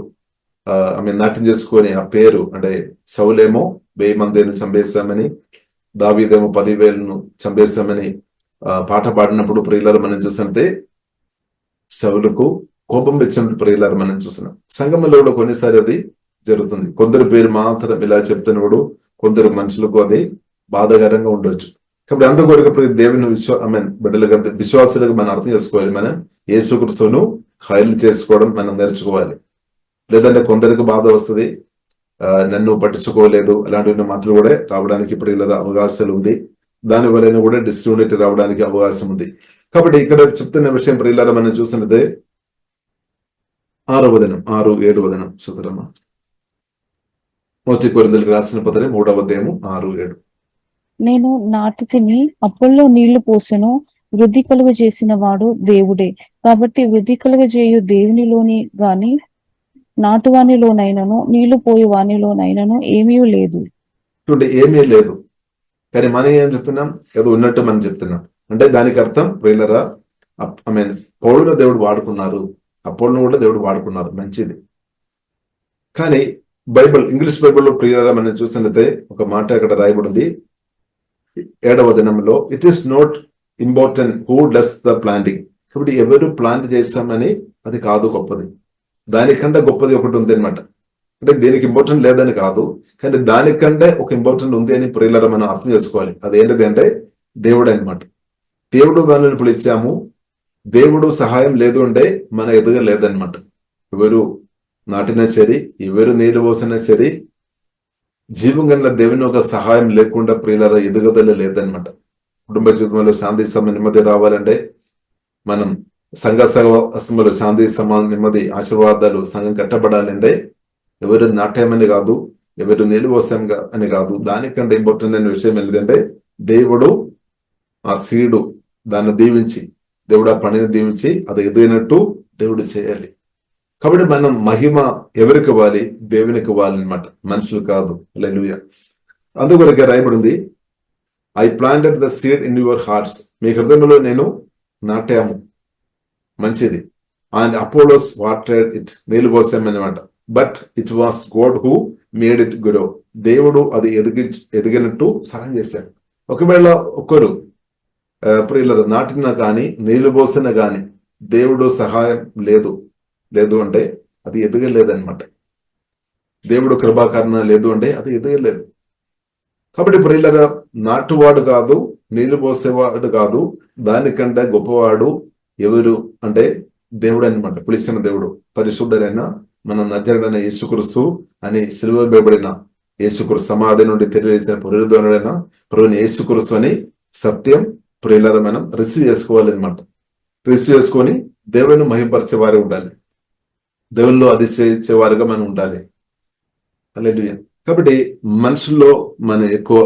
నాట్యం చేసుకొని ఆ పేరు, అంటే సౌలేమో 1000 మందిని చంపేస్తామని, దావీదేమో 10,000ను చంపేస్తామని పాట పాడినప్పుడు ప్రియులారా మనం చూస్తుంటే సౌలుకు కోపం వచ్చినప్పుడు ప్రియులారా మనం చూస్తున్నాం. సంఘంలో కూడా కొన్నిసారి అది జరుగుతుంది. కొందరు పేరు మాత్రం ఇలా చెప్తున్నప్పుడు కొందరు మనుషులకు అది బాధాకరంగా ఉండొచ్చు. కాబట్టి అందుకొరకు దేవుని బిడ్డలుగా విశ్వాసులకు మనం అర్థం చేసుకోవాలి. మనం యేసుక్రీస్తును హైలైట్ చేసుకోవడం మనం నేర్చుకోవాలి. లేదంటే కొందరికి బాధ వస్తుంది, నన్ను పట్టించుకోలేదు అలాంటి మాటలు కూడా రావడానికి ఇప్పుడు ఇలా అవకాశాలు ఉంది. దాని వలన కూడా డిస్యూనిటీ రావడానికి అవకాశం ఉంది. కాబట్టి ఇక్కడ చెప్తున్న విషయం ప్రియులారా మనం చూసినదే 6వ దినం 6-7వ దినం సుతరమ్మ. మొదటి కొరింథీయులకు రాసిన పత్రిక 3వ అధ్యాయము 6-7. నేను నాటి తిని అపోల్లో నీళ్లు పోసెను, వృద్ధి కలుగ చేసిన వాడు దేవుడే. కాబట్టి వృద్ధి కలుగ చేయు దేవునిలోని గాని నాటువానిలోనైనను నీళ్లు పోయి వానిలోనైనను ఏమీ లేదు. ఏమీ లేదు. కానీ మనం ఏం చెప్తున్నాం? ఏదో ఉన్నట్టు మనం చెప్తున్నాం. అంటే దానికి అర్థం ప్రియులారా పౌలును దేవుడు వాడుకున్నారు, అపోల్ను కూడా దేవుడు వాడుకున్నారు, మంచిది. కానీ ఇంగ్లీష్ బైబిల్లో ప్రియులారా మనం చూసినట్లయితే ఒక మాట అక్కడ రాయబడింది 7వ దినంలో, it is not important who does the planting. కాబట్టి ఎవరు ప్లాంట్ చేస్తామని అది కాదు గొప్పది, దానికంటే గొప్పది ఒకటి ఉంది అనమాట. అంటే దీనికి ఇంపార్టెంట్ లేదని కాదు, కానీ దానికంటే ఒక ఇంపార్టెంట్ ఉంది అని ప్రియులారా మనం అర్థం చేసుకోవాలి. అదేంటిది అంటే దేవుడు అనమాట. దేవుడు మనల్ని పిలిచాము, దేవుడు సహాయం లేదు అంటే మన ఎదుగ లేదనమాట. ఎవరు నాటినా సరే, ఎవరు నీరు పోసినా సరే, జీవం కన్నా దేవుని ఒక సహాయం లేకుండా ప్రియులారా ఎదుగుదల లేదనమాట. కుటుంబ జీవితంలో శాంతి నెమ్మది రావాలంటే, మనం సంఘ సహవాసంలో శాంతి నెమ్మది ఆశీర్వాదాలు సంఘం కట్టబడాలంటే ఎవరు నాట్యమని కాదు, ఎవరు నీళ్ళు పోసాం అని కాదు, దానికంటే ఇంపార్టెంట్ అయిన విషయం ఏంటంటే దేవుడు ఆ సీడు దాన్ని దీవించి, దేవుడు ఆ పనిని దీవించి అది ఎదిగినట్టు దేవుడు చేయాలి. కాబట్టి మనం మహిమ ఎవరికి ఇవ్వాలి? దేవునికి ఇవ్వాలన్నమాట, మనుషులు కాదు. హల్లెలూయా. అందుకొరకే రాయబడింది, I planted the seed in your hearts, మీ హృదయంలో నేను నాటాము, మంచిది. అండ్ అపోలోస్ వాటర్డ్ ఇట్, నీళ్లు పోసామన్నమాట. But it was God who made it grow, దేవుడు అది ఎదిగినట్టు సహాయం చేశాడు. ఒకవేళ ఒకరు ప్రియులు నాటినా కానీ నీళ్లు పోసినా కానీ దేవుడు సహాయం లేదు అంటే అది ఎదగలేదన్నమాట. దేవుడు కృపాకరణ లేదు అంటే అది ఎదగలేదు. కాబట్టి ప్రియులరా, నాటువాడు కాదు, నీళ్లు పోసేవాడు కాదు, దానికంటే గొప్పవాడు ఎవరు అంటే దేవుడు అనమాట. పిలిచిన దేవుడు, పరిశుద్ధుడైన మన నజరుడైన యేసుక్రీస్తు అని సిలువ వేయబడిన యేసుక్రీస్తు, సమాధి నుండి తెలియజేసిన పునరుద్ధరణుడైన ప్రభుని యేసుక్రీస్తు అని సత్యం ప్రియులరా మనం రిసీవ్ చేసుకోవాలన్నమాట. రిసీవ్ చేసుకొని దేవుని మహిమపరిచే వారే ఉండాలి, దేవుల్లో అతిశయించేవారుగా మనం ఉండాలి. హల్లెలూయా. కాబట్టి మనుషుల్లో మనం ఎక్కువ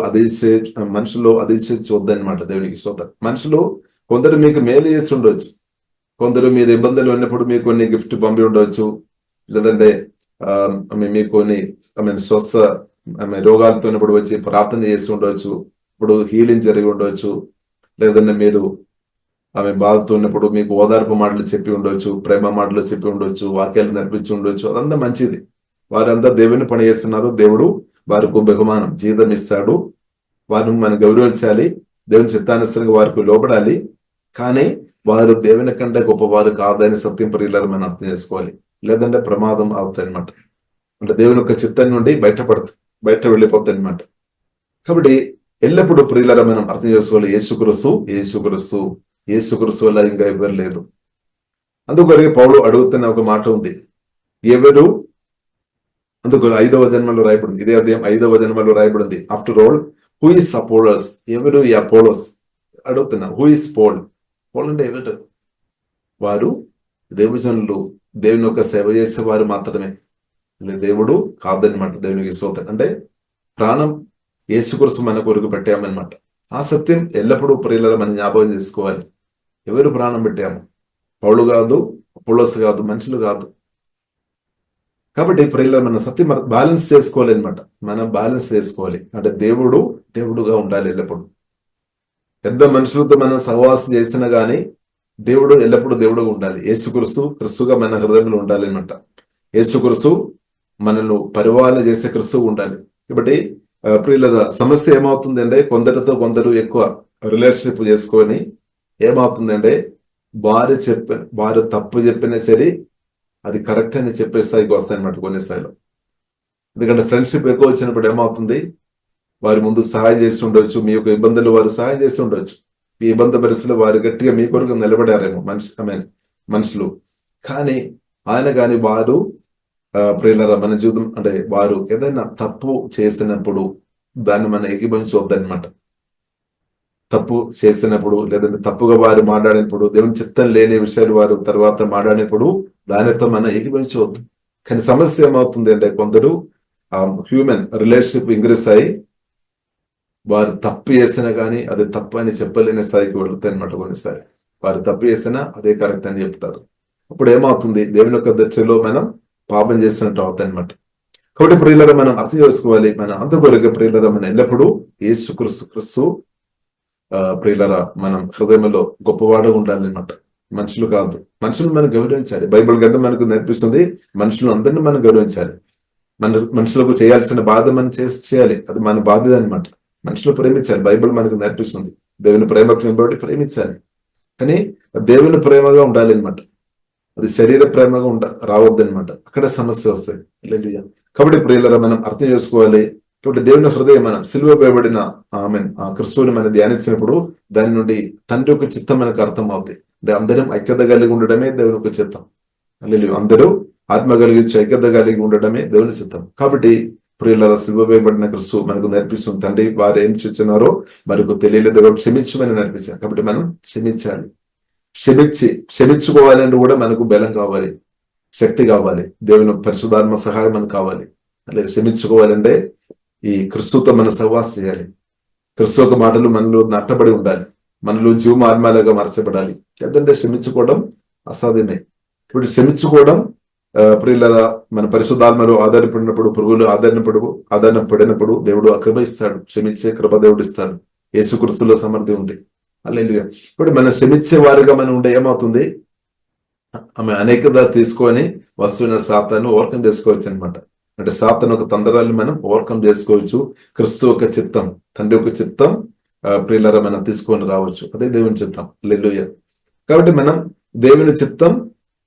మనుషుల్లో అతిశయించవద్దన్నమాట. దేవునికి స్తోత్రం. మనుషులు కొందరు మీకు మేలు చేసి ఉండవచ్చు, కొందరు మీరు ఇబ్బందులు ఉన్నప్పుడు మీకు కొన్ని గిఫ్ట్ పంపి ఉండవచ్చు, లేదంటే మీకు కొన్ని స్వస్థ రోగాలతో ఉన్నప్పుడు వచ్చి ప్రార్థన చేసి ఉండవచ్చు, ఇప్పుడు హీలింగ్ జరిగి ఉండవచ్చు, లేదంటే మీరు బాధతో ఉన్నప్పుడు మీకు ఓదార్పు మాటలు చెప్పి ఉండవచ్చు, ప్రేమ మాటలు చెప్పి ఉండవచ్చు, వాక్యాలు నేర్పించి ఉండవచ్చు. అదంతా మంచిది. వారంతా దేవుని పని చేస్తున్నారు, దేవుడు వారికి బహుమానం జీతం ఇస్తాడు, వారిని మనం గౌరవించాలి, దేవుని చిత్తానుసారంగా వారికి లోపడాలి. కానీ వారు దేవుని కంటే గొప్పవారు కాదని సత్యం ప్రియులను మనం అర్థం చేసుకోవాలి, లేదంటే ప్రమాదం అవుతాయి అనమాట. అంటే దేవుని యొక్క చిత్తం నుండి బయట వెళ్ళిపోతాయి అనమాట. కాబట్టి ఎల్లప్పుడూ ప్రియులను మనం అర్థం చేసుకోవాలి, యేసుక్రీస్తు వల్ల ఇంకా ఎవరు లేదు. అందుకొరకే పౌలు అడుగుతున్న ఒక మాట ఉంది, ఎవరు అందుకు 5వ జన్మలో రాయబడింది, ఇదే అధ్యాయం 5వ జన్మలో రాయబడింది. After all who is Apollos, ఎవరు ఈ అపోలోస్ అడుగుతున్నా. హూ ఇస్ పోల్ అంటే ఎవరు? వారు దేవుజనులు, దేవుని యొక్క సేవ చేసేవారు మాత్రమే, దేవుడు కాదనమాట. దేవునికి స్తోత్రం. అంటే ప్రాణం యేసుక్రీస్తు మన కొరకు పెట్టామన్నమాట. ఆ సత్యం ఎల్లప్పుడూ ప్రియులను మనం జ్ఞాపకం చేసుకోవాలి. ఎవరు ప్రాణం పెట్టాము? పౌలు కాదు, అపోలోస్ కాదు, మనుషులు కాదు. కాబట్టి ప్రియులను మనం సత్యం బ్యాలెన్స్ చేసుకోవాలి అనమాట. మనం బ్యాలెన్స్ చేసుకోవాలి అంటే దేవుడుగా ఉండాలి ఎల్లప్పుడు. పెద్ద మనుషులతో మనం సహవాసం చేసినా గానీ దేవుడు ఎల్లప్పుడూ దేవుడుగా ఉండాలి. క్రీస్తుగా మన హృదయంలో ఉండాలి అనమాట. యేసుక్రీస్తు మనల్ని పరిపాలన చేసే క్రీస్తుగా ఉండాలి. కాబట్టి ప్రియుల సమస్య ఏమవుతుంది అంటే, కొందరితో కొందరు ఎక్కువ రిలేషన్షిప్ చేసుకొని ఏమవుతుందంటే, వారు తప్పు చెప్పినా సరే అది కరెక్ట్ అని చెప్పే స్థాయికి వస్తాయన్నమాట కొన్నిసార్లు. ఎందుకంటే ఫ్రెండ్షిప్ ఎక్కువ వచ్చినప్పుడు ఏమవుతుంది, వారి ముందు సహాయం చేసి ఉండొచ్చు, మీ యొక్క ఇబ్బందులు వారు సహాయం చేసి ఉండొచ్చు, మీ ఇబ్బంది పరిస్థితులు వారు గట్టిగా మీ కొరకు నిలబడారేమో మనుషులు. కానీ వారు ప్రియులరా మన జీవితం అంటే వారు ఏదైనా తప్పు చేసినప్పుడు దాన్ని మనం ఏకీభవించవద్దనమాట. తప్పు చేసినప్పుడు లేదంటే తప్పుగా వారు మాట్లాడినప్పుడు, దేవుని చిత్తం లేని విషయాలు వారు తర్వాత మాట్లాడినప్పుడు దానితో మనం ఏకీభవించవద్దు. కానీ సమస్య ఏమవుతుంది అంటే, కొందరు హ్యూమన్ రిలేషన్షిప్ ఇంక్రీస్ అయ్యి వారు తప్పు చేసినా కానీ అది తప్పు అని చెప్పలేని స్థాయికి వెళుతాయి అనమాట. కొన్నిసారి వారు తప్పు చేసినా అదే కరెక్ట్ అని చెప్తారు. అప్పుడు ఏమవుతుంది, దేవుని యొక్క దృష్టిలో మనం పాపం చేసినట్టు అవుతాయి అనమాట. కాబట్టి ప్రియులరా మనం అర్థం చేసుకోవాలి, మన అందుకొరకే ప్రియులరా మనం ఎల్లప్పుడూ యేసుక్రీస్తు ప్రియులరా మనం హృదయంలో గొప్పవాడుగా ఉండాలి అనమాట. మనుషులు కాదు, మనుషులు మనం గౌరవించాలి. బైబిల్ గ్రంథం మనకు నేర్పిస్తుంది, మనుషులు అందరినీ మనం గౌరవించాలి. మనుషులకు చేయాల్సిన బాధ మనం చేయాలి, అది మన బాధ్యత అనమాట. మనుషులు ప్రేమించాలి, బైబిల్ మనకు నేర్పిస్తుంది. దేవుని ప్రేమత్వం బట్టి ప్రేమించాలి, కానీ దేవుని ప్రేమగా ఉండాలి అనమాట. అది శరీర ప్రేమగా రావద్దు అనమాట. అక్కడ సమస్య వస్తాయి. హల్లెలూయా. కాబట్టి ప్రియులరా మనం అర్థం చేసుకోవాలి. కాబట్టి దేవుని హృదయం మనం సిలువ వేయబడిన ఆ క్రిస్తువుని మనం ధ్యానించినప్పుడు దాని నుండి తండ్రి యొక్క చిత్తం మనకు అర్థం అవుతాయి. అంటే అందరం ఐక్యత కలిగి ఉండడమే దేవుని యొక్క చిత్తం. హల్లెలూయా. అందరూ ఆత్మ కలిగించి ఐక్యత కలిగి ఉండడమే దేవుని చిత్తం. కాబట్టి ప్రియులరా సిలువ వేయబడిన క్రిస్తువు మనకు నేర్పిస్తుంది, తండ్రి వారు ఏం చేస్తున్నారో మనకు తెలియలేదు క్షమించమని నేర్పించారు. కాబట్టి మనం క్షమించాలి. క్షమించుకోవాలంటే కూడా మనకు బలం కావాలి, శక్తి కావాలి, దేవుని పరిశుద్ధాత్మ సహాయం మనకు కావాలి. అలాగే క్షమించుకోవాలంటే ఈ క్రిస్తుతో మనం సహవాసం చేయాలి. క్రిస్తు యొక్క మాటలు మనలో నాటబడి ఉండాలి, మనలో జీవమార్మాలుగా మార్చబడాలి. లేదంటే క్షమించుకోవడం అసాధ్యమే. ఇప్పుడు క్షమించుకోవడం ప్రియుల మన పరిశుద్ధాత్మలో ఆధారపడినప్పుడు, ప్రభువులు ఆధారపడినప్పుడు దేవుడు ఆ కృప ఇస్తాడు, క్షమించే కృప దేవుడు ఇస్తాడు. యేసుక్రీస్తులో సమర్థి ఉంది. హల్లెలూయా. ఇప్పుడు మనం క్షమించే వారిగా మనం ఉండే ఏమవుతుంది, ఆమె అనేకదా తీసుకొని వస్తున్న సాతాను ఓవర్కమ్ చేసుకోవచ్చు అనమాట. అంటే సాతాను ఒక తంత్రాన్ని మనం ఓవర్కమ్ చేసుకోవచ్చు. క్రిస్తు యొక్క చిత్తం, తండ్రి యొక్క చిత్తం ప్రియులారా మనం తీసుకొని రావచ్చు. అదే దేవుని చిత్తం. హల్లెలూయా. కాబట్టి మనం దేవుని చిత్తం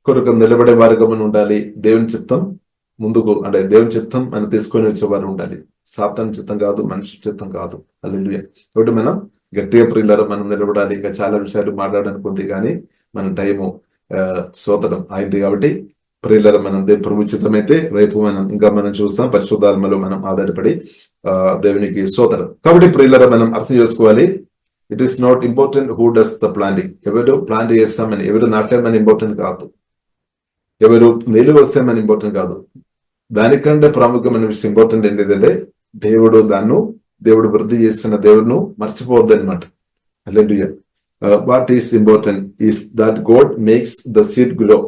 కొరకు నిలబడే వారిగా మనం ఉండాలి. దేవుని చిత్తం ముందుకు, అంటే దేవుని చిత్తం మనం తీసుకొని వచ్చేవారు ఉండాలి. సాతాను చిత్తం కాదు, మనిషి చిత్తం కాదు. హల్లెలూయా. కాబట్టి మనం గట్టిగా ప్రియులారా మనం నిలబడాలి. ఇంకా చాలా విషయాలు మాట్లాడడానికి ఉంది, కానీ మన టైము సోతడం అయింది. కాబట్టి ప్రియులారా మనం ప్రభు చిత్తమైతే రేపు మనం చూస్తాం. పరిశుద్ధాత్మలో మనం ఆధారపడి దేవునికి సోతరం. కాబట్టి ప్రియులారా మనం అర్థం చేసుకోవాలి, it is not important who does the planting. ఎవరు ప్లాంట్ చేస్తామని, ఎవరు నాటామని ఇంపార్టెంట్ కాదు, ఎవరు నిలువ వస్తామని ఇంపార్టెంట్ కాదు. దానికంటే ప్రాముఖ్యమైన విషయం ఇంపార్టెంట్ ఏంటిదంటే దేవుడు వృద్ధి చేస్తున్న దేవుడును మర్చిపోవద్దు అనమాట. Hallelujah. What is important is that God makes the seed grow.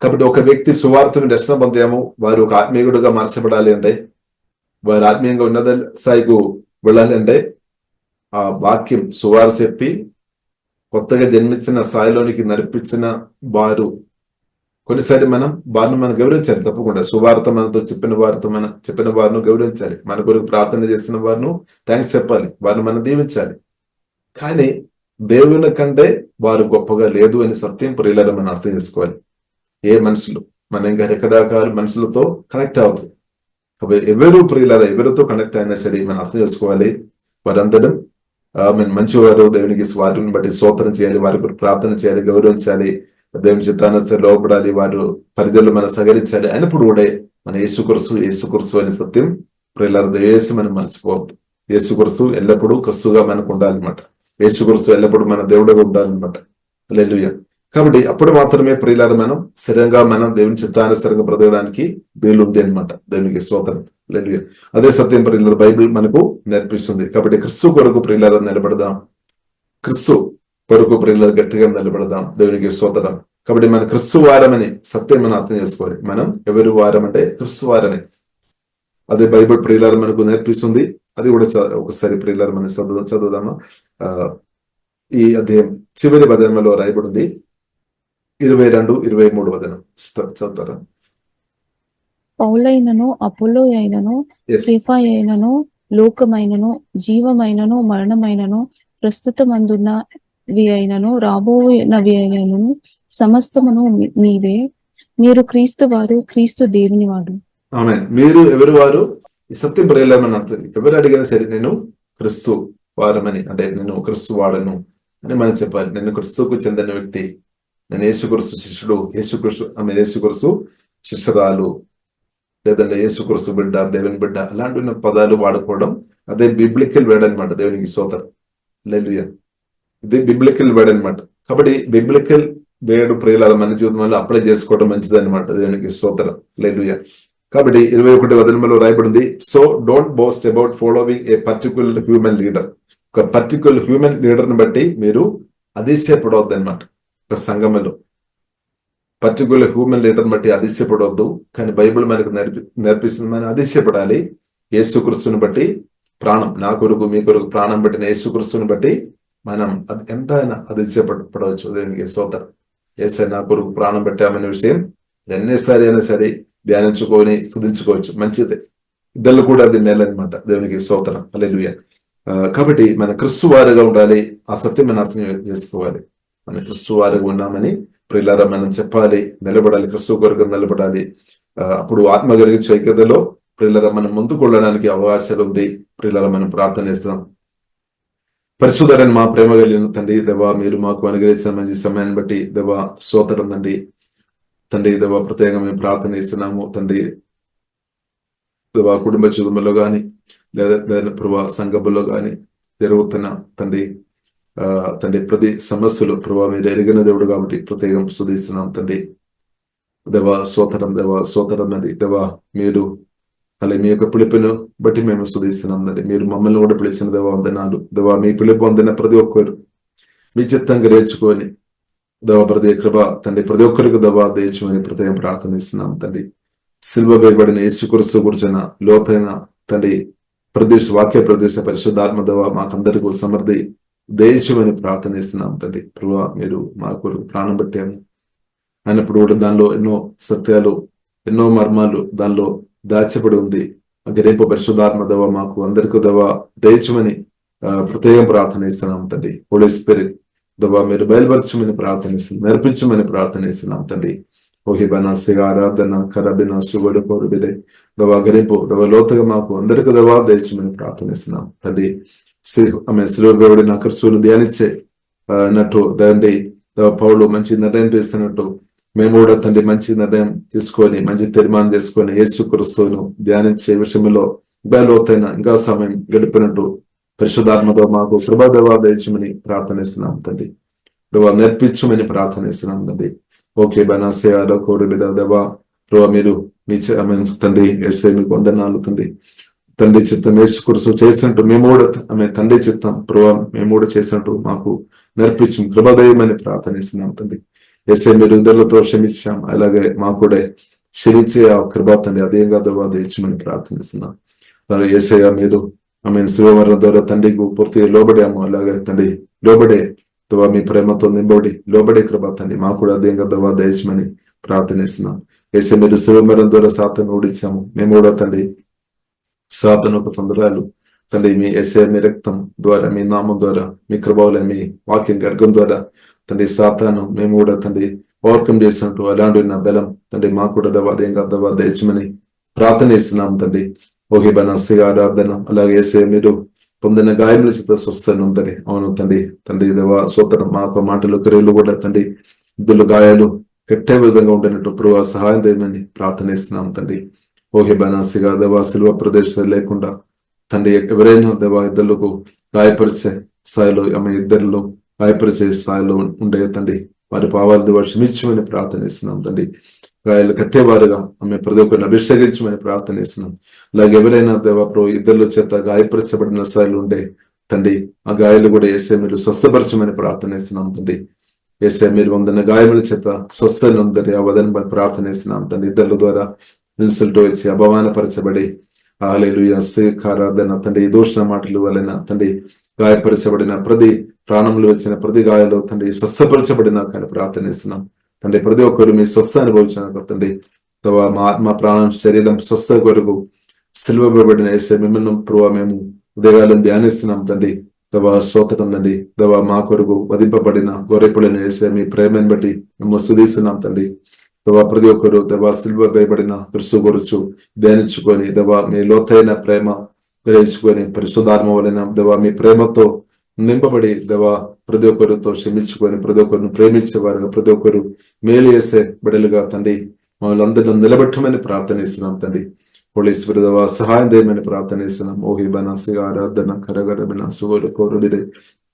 కాబట్టి ఒక వ్యక్తి సువార్తను దర్శన పొందాము, వారు ఒక ఆత్మీయుడుగా మార్చబడాలి అంటే, వారు ఆత్మీయంగా ఉన్నత స్థాయికి వెళ్ళాలి అంటే, ఆ వాక్యం సువార్త చెప్పి కొత్తగా జన్మించిన స్థాయిలోనికి నడిపించిన వారు, కొన్నిసారి వారిని మనం గౌరవించాలి. తప్పకుండా సువార్త మనతో చెప్పిన వారిని గౌరవించాలి. మన కొరకు ప్రార్థన చేసిన వారిని థ్యాంక్స్ చెప్పాలి, వారిని మనం దీవించాలి. కానీ దేవుని కంటే వారు గొప్పగా లేదు అని సత్యం ప్రియులారా మనం అర్థం చేసుకోవాలి. ఏ మనుషులు మన ఇంకా రకరకాల మనుషులతో కనెక్ట్ అవుతుంది. కాబట్టి ఎవరు ప్రియులారా ఎవరితో కనెక్ట్ అయినా సరే మనం అర్థం చేసుకోవాలి, వారందరం మంచివారు, దేవునికి వారిని బట్టి స్తోత్రం చేయాలి, వారి కొరకు ప్రార్థన చేయాలి, గౌరవించాలి, దేవుని చిత్తానుసారం లోపడాలి, వారు పరిధులు మనం సహకరించాలి. అయినప్పుడు కూడా మన యేసుక్రీస్తు అనే సత్యం ప్రియులారా దయచేసి మనం మర్చిపోవద్దు. యేసుక్రీస్తు ఎల్లప్పుడూ క్రీస్తుగా మనకు ఉండాలన్నమాట. యేసుక్రీస్తు ఎల్లప్పుడూ మన దేవుడుగా ఉండాలన్నమాట. హల్లెలూయా. కాబట్టి అప్పుడు మాత్రమే ప్రియులారా మనం స్థిరంగా దేవుని చిత్తానుసారంగా బ్రతకడానికి వీలు ఉంది అనమాట. దేవునికి స్తోత్రం. హల్లెలూయా. అదే సత్యం ప్రియులారా బైబిల్ మనకు నేర్పిస్తుంది. కాబట్టి క్రీస్తు కొరకు ప్రియులారా నిలబడదాం, క్రీస్తు కొరకు ప్రియులారా గట్టిగా నిలబడదాం. దేవునికి స్తోత్రం. కాబట్టి మన క్రీస్తు వారమని సత్యం మనం అర్థం చేసుకోవాలి. మనం ఎవరు వారం అంటే క్రీస్తు వారని అదే బైబిల్ ప్రియులారా మనకు నేర్పిస్తుంది. అది కూడా ఒకసారి ప్రియులారా మనం చదువుదామా. ఈ అధ్యాయం చివరి వచనంలో రాయబడింది 22-23 వచనం చదువుతారా? పౌలైనను అపోలో అయినను కేఫా అయినను లోకమైనను జీవమైనను మరణమైనను ప్రస్తుతమందున్నవి అయినను రాబోనవి అయినను సమస్తమును మీవే. మీరు క్రీస్తు వారు, క్రీస్తు దేవుని వారు. ఆమేన్. మీరు ఎవరు వారు? ఈ సత్యం ప్రియులారా అర్థం. ఎవరు అడిగినా సరే నేను క్రీస్తు వారమని, అంటే నేను క్రీస్తు వాడను అని మనం చెప్పాలి. నేను క్రీస్తుకు చెందిన వ్యక్తి, నేను యేసుక్రీస్తు శిష్యుడు, యేసుక్రీస్తు శిష్యురాలు, లేదంటే యేసుక్రీస్తు బిడ్డ, దేవుని బిడ్డ, అలాంటి పదాలు వాడుకోవడం అదే బిబ్లికల్ వర్డ్ అనమాట. దేవునికి స్తోత్రం. హల్లెలూయా. ఇది బిబ్లికల్ వర్డ్ అనమాట. కాబట్టి బిబ్లికల్ వర్డ్ ప్రియులారా మన జీవితంలో అప్లై చేసుకోవడం మంచిది అనమాట. దేవునికి స్తోత్రం. హల్లెలూయా. కాబట్టి 21 వచనంలో రాయబడింది, so don't boast about following A particular human leader. ఒక పర్టిక్యులర్ హ్యూమన్ లీడర్ ని బట్టి మీరు అతిశయపడవద్దు అనమాట. ఒక సంఘంలో పర్టిక్యులర్ హ్యూమన్ లీడర్ బట్టి అతిశయపడవద్దు. కానీ బైబిల్ మనకు నేర్పిస్తుంది మనం అతిశయపడాలి. యేసుక్రీస్తుని బట్టి ప్రాణం, నా కొరకు మీ కొరకు ప్రాణం పెట్టిన యేసుక్రీస్తుని బట్టి మనం ఎంతైనా అతిశయపడవచ్చు. దేవునికి స్తోత్రం. యేసయ్య నా కొరకు ప్రాణం పెట్టామనే విషయం ఎన్నిసారి అయినా సరే ధ్యానించుకొని స్తుతించుకోవచ్చు. మంచిదే, ఇద్దరు కూడా అది నేలనమాట. దేవునికి స్తోత్రం. హల్లెలూయా. కాబట్టి మన క్రీస్తు వారిగా ఉండాలి. ఆ సత్యం మనం అర్థం చేసుకోవాలి. మన క్రీస్తు వారిగా ఉన్నామని ప్రియులారా మనం చెప్పాలి, నిలబడాలి, క్రీస్తు కొరకు నిలబడాలి. అప్పుడు ఆత్మ కలిగించే ఐక్యతలో ప్రియులారా మనం ముందుకు వెళ్ళడానికి అవకాశాలు ఉంది. ప్రియులారా మనం ప్రార్థన చేస్తాం. పరిశుద్ధుడైన మా ప్రేమ కలిగిన తండ్రి దేవా, మీరు మాకు అనుగ్రహించిన మంచి సమయాన్ని బట్టి దేవా స్తోత్రం తండ్రి దేవా ప్రత్యేకంగా మేము ప్రార్థన చేస్తున్నాము తండ్రి. దేవా కుటుంబ జీవితంలో కానీ లేదా ప్రభా సంఘంలో కానీ జరుగుతున్న తండ్రి ప్రతి సమస్యలు ప్రభా మీరు ఎరిగిన దేవుడు కాబట్టి ప్రత్యేకం స్తుతిస్తున్నాం తండ్రి. దేవా స్తోత్రం తండ్రి. దేవా మీరు అలాగే మీ యొక్క పిలుపును బట్టి మేము స్తుతిస్తున్నాం తండ్రి. మీరు మమ్మల్ని కూడా పిలిచిన దేవా వందనాలు. దేవా మీ పిలుపు పొందిన ప్రతి ఒక్కరు మీ చిత్తంగా నేర్చుకొని దేవా ప్రతి కృప తండ్రి ప్రతి ఒక్కరికి దేవా దయచేయమని ప్రత్యేకం ప్రార్థనిస్తున్నాం తండ్రి. సిల్వ వేయబడిన యేసుక్రీస్తు గురించిన లోతైన తండ్రి వాక్య ప్రదేశ పరిశుద్ధాత్మ దేవా మాకందరికీ సమర్థి దయచేయమని ప్రార్థనిస్తున్నాం తండ్రి. ప్రభువా మీరు మా కొరకు ప్రాణం పెట్టాము అయినప్పుడు కూడా దానిలో ఎన్నో సత్యాలు ఎన్నో మర్మాలు దానిలో దాచబడి ఉంది. రేపు పరిశుద్ధాత్మ దేవ మాకు అందరికీ దేవ దయచేయమని ప్రత్యేకం ప్రార్థనిస్తున్నాం తండ్రి. హోలీ స్పిరిట్ దేవ మీరు బయలుపరచమని ప్రార్థనిస్తున్నాం, నేర్పించమని ప్రార్థనిస్తున్నాం తండ్రి. ఓహిబనాసిగా ఆరాధన కరబిన సుగడు కోరుబిడే దవా గరింపు దవ లోతుగా మాకు అందరికీ దవా దయచేయమని ప్రార్థనిస్తున్నాం తండ్రి. ఆమె శిలువబడిన క్రీస్తును ధ్యానించే నట్టు తండ్రి పౌలు మంచి నిర్ణయం తీస్తున్నట్టు మేము కూడా తండ్రి మంచి నిర్ణయం తీసుకొని మంచి తీర్మానం చేసుకొని యేసుక్రీస్తును ధ్యానించే విషయంలో లోతైన ఇంకా సమయం గడిపినట్టు పరిశుద్ధాత్మతో మాకు కృపా దయచేయమని ప్రార్థనిస్తున్నాం తండ్రి. దవా నేర్పించమని ప్రార్థనిస్తున్నాం తండ్రి. ఓకే బనాసే ఆరో కోరు బిడ్డ దేవా ప్రభా మీరు మీ తండ్రి ఎస్ఐ మీకు వందనాలు తండ్రి. తండ్రి చిత్తం యేసుక్రీస్తు చేసినట్టు మేము కూడా తండ్రి చిత్తం ప్రభా మేము కూడా చేసినట్టు మాకు నేర్పించం కృపదయమని ప్రార్థనిస్తున్నాం తండ్రి. ఎస్ఐ మీరు ఇద్దరులతో క్షమించాం, అలాగే మాకు కూడా క్షమించే ఆ కృప తండ్రి అదేంగా దేవా దయచేయమని ప్రార్థనిస్తున్నాం. తండ్రి యేసయ్య మీరు శివమరణం ద్వారా తండ్రికి పూర్తిగా లోబడాము, అలాగే తండ్రి లోబడే దేవా మీ ప్రేమతో నింబడి లోబడే కృప తండ్రి మాకు కూడా అదేంగా దేవా దయచేయమని ప్రార్థనిస్తున్నాం. యేసే మీరు శివమరణం ద్వారా సాతాను ఓడించాము, మేము కూడా తండ్రి సాతాను ఒక తొందరలు తండ్రి మీ యేసే మీ రక్తం ద్వారా మీ నామం ద్వారా మీ కృపలో మీ వాక్యం గర్గం ద్వారా తండ్రి సాతాను మేము కూడా తండ్రి ఓవర్కమ్ చేసినట్టు అలాంటి నా బలం తండ్రి మాకు కూడా దేవా అదేంగా దేవా దయచేయమని ప్రార్థనిస్తున్నాం తండ్రి. ఓహి బనాసిగా ఆరాధన అలాగే యేసే మీరు పొందిన గాయముల చేత స్వస్థనం తండ్రి. అవును తండ్రి తండ్రి దేవా సోదరం మాకు మాటలు క్రియలు కూడా తండ్రి ఇద్దరు గాయాలు కట్టే విధంగా ఉండినట్టు ప్రభు సహాయం చేయమని ప్రార్థనిస్తున్నాం తండ్రి. ఓహి బనాసిగా దేవా సిల్వ ప్రదేశాలు లేకుండా తండ్రి ఎవరైనా దేవా ఇద్దరులకు గాయపరిచే స్థాయిలో ఆమె ఇద్దరిలో గాయపరిచే స్థాయిలో ఉండే తండ్రి వారి పావాలు దేవా క్షమించమని ప్రార్థనిస్తున్నాం తండ్రి. గాయాలు కట్టేవారుగా ఆమె ప్రతి ఒక్కరిని అభిషేకించమని ప్రార్థనిస్తున్నాం. అలాగే ఎవరైనా దేవా ప్రభు ఇద్దరు చేత గాయపరచబడిన స్థాయిలో ఉండే తండ్రి ఆ గాయాలు కూడా యేసే మీరు స్వస్థపరచమని ప్రార్థనిస్తున్నాం తండ్రి. యేసే మీరు వందన గాయముల చేత స్వస్థను ఉందని ఆ వదన ప్రార్థనిస్తున్నాం తండ్రి. ఇద్దరు ద్వారా ఇన్సల్ట్ వచ్చి అపమానపరచబడి హల్లెలూయా ఆరాధన తండ్రి దూషణ మాటలు వలన తండ్రి గాయపరచబడిన ప్రతి ప్రాణంలో వచ్చిన ప్రతి గాయాలు తండ్రి స్వస్థపరచబడిన కానీ ప్రార్థనిస్తున్నాం తండ్రి. ప్రతి ఒక్కరు మీ స్వస్థ అనుభవించిన తండ్రి మా ఆత్మ ప్రాణం శరీరం స్వస్థ కొరకు సిలువబడిన యేసే మిమ్మల్ని ప్రభావ మేము ఉదయకాలం ధ్యానిస్తున్నాం తండ్రి. దవా స్తోత్రం తండ్రి. దవా మా కొరకు వధింపబడిన గొర్రెపుడైన యేసే మీ ప్రేమను బట్టి మేము స్తుతిస్తున్నాం తండ్రి. దవా ప్రతి ఒక్కరు దవా సిల్వ వేయబడిన క్రీస్తు గురించి ధ్యానించుకొని దవా మీ లోతైన ప్రేమ గ్రహించుకొని పరిశుద్ధాత్మ వలన దవా మీ ప్రేమతో నింపబడి దవా ప్రతి ఒక్కరితో క్షమించుకొని ప్రతి ఒక్కరిని ప్రేమించేవారుగా ప్రతి ఒక్కరు మేలు చేసే బిడ్డలుగా తండ్రి మమ్మల్ని అందరిలో నిలబెట్టమని ప్రార్థనిస్తున్నాం తండ్రి. హోళీశ్వరి దవా సహాయం చేయమని ప్రార్థనిస్తున్నాం. ఓహి బనాసిగా ఆరాధన కరగరబిన సుగడు కోరుడిరే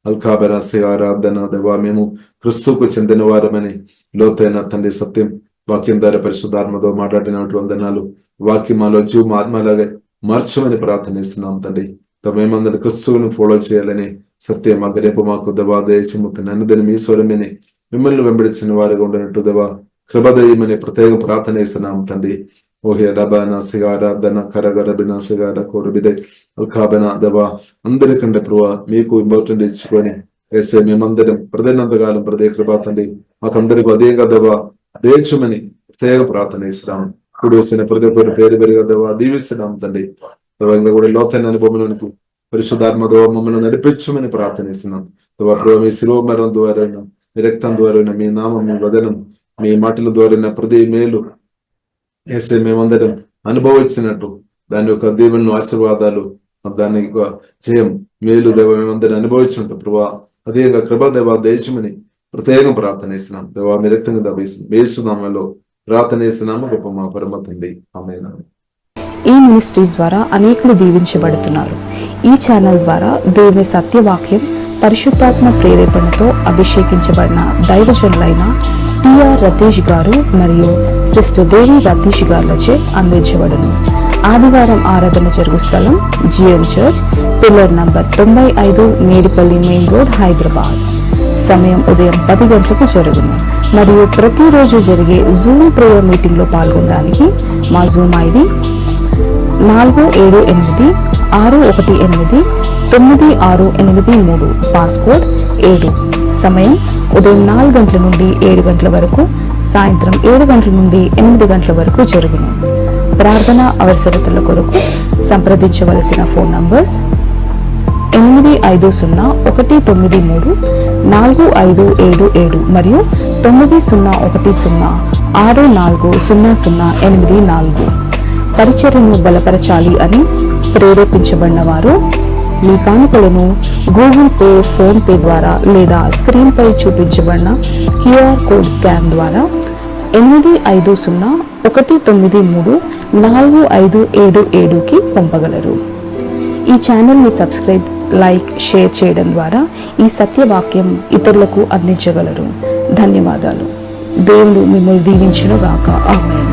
అల్కా బనాసిగా ఆరాధన దవా మేము క్రీస్తుకు చెందిన వారమని లోతైన తండ్రి సత్యం వాక్యం ద్వారా పరిశుద్ధాత్మతో మాట్లాడినటువంటి వందనాలు వాక్యం మాలో జీవం ఆత్మలాగే మార్చమని ప్రార్థనిస్తున్నాం తండ్రి. మేమందరి క్రీస్తువును ఫాలో చేయాలని సత్యం మాకు రేపు మాకు దవా దయచేయమని అన్నదని మీ స్వరమని మిమ్మల్ని వెంబడించిన వారిగా ఉండనట్టు దవా కృపదయమని ప్రత్యేక ప్రార్థన చేస్తున్నాం తండ్రి. ఓహే రబానా సిగారాధన కరగరబిన సిగార కోరబిడే అల్కాబెన దవా అందరికంటే ప్రభు మీకు ఇంపార్టెంట్ ఇచ్చుకొని వేసే మేమందరం ప్రతినంతకాలం ప్రతి కృప తండ్రి మాకందరికీ అదేగా దవా దయచేయమని ప్రత్యేక ప్రార్థన చేస్తున్నాం. ఇప్పుడు వచ్చిన ప్రతి ఒక్కరు పేరు పెరిగా దవా దీవిస్తున్నాం తండ్రి. ఇంకా కూడా లోతైన అనుభవంలోనికి పరిశుద్ధాత్మ ద్వారా మమ్మల్ని నడిపించమని ప్రార్థనిస్తున్నాం. ప్రభు మీ శిలువ మరణం ద్వారా మీ రక్తం ద్వారా మీ నామం మీ వదనం మీ మాటల ద్వారా ప్రతి మేలు వేసే మేమందరం అనుభవించినట్టు దాని యొక్క దీవెనలు ఆశీర్వాదాలు దాని జయం మేలు దేవ మేమందరం అనుభవించినట్టు ప్రభా అదేగా కృపా దేవా దయచేయమని ప్రత్యేకంగా ప్రార్థనిస్తున్నాం. దేవా మీ రక్తంగా దవేస్తున్నాం యేసునామములో ప్రార్థనిస్తున్నాము గొప్ప మా పరమ తండ్రి ఆమేన్. ఈ మినిస్ట్రీస్ ద్వారా అనేకులు దీవించబడుతున్నారు. ఈ ఛానల్ ద్వారా దేవుని సత్యవాక్యం పరిశుద్ధాత్మ ప్రేరేపణతో అభిషేకించబడిన దైవజనులైన టిఆర్ రతీష్ గారు మరియు సిస్టర్ దేవి రతీష్ గారులచే అందించబడును. ఆదివారం ఆరాధన జరుగు స్థలం GM church, pillar number 95, Medipalli main road, Hyderabad. సమయం ఉదయం 10 గంటలకు జరుగును. మరియు ప్రతిరోజు జరిగే జూమ్ ప్రేయర్ మీటింగ్ లో పాల్గొనడానికి మా జూమ్ ఐడి 471-618-9683, పాస్కోడ్ 7. సమయం ఉదయం 4 గంటల నుండి 7 గంటల వరకు, సాయంత్రం 7 గంటల నుండి 8 గంటల వరకు జరుగును. ప్రార్థన అవసరతల కొరకు సంప్రదించవలసిన ఫోన్ నంబర్స్ 8501934577 మరియు 9010640084. పరిచర్యను బలపరచాలి అని ప్రేరేపించబడిన వారు మీ కానుకలను గూగుల్ పే, ఫోన్ పే ద్వారా లేదా స్క్రీన్ పై చూపించబడిన QR కోడ్ స్కాన్ ద్వారా 8501934577కి పంపగలరు. ఈ ఛానల్ని సబ్స్క్రైబ్, లైక్, షేర్ చేయడం ద్వారా ఈ సత్యవాక్యం ఇతరులకు అందించగలరు. ధన్యవాదాలు. దేవుడు మిమ్మల్ని దీవించును గాక. ఆమేన్.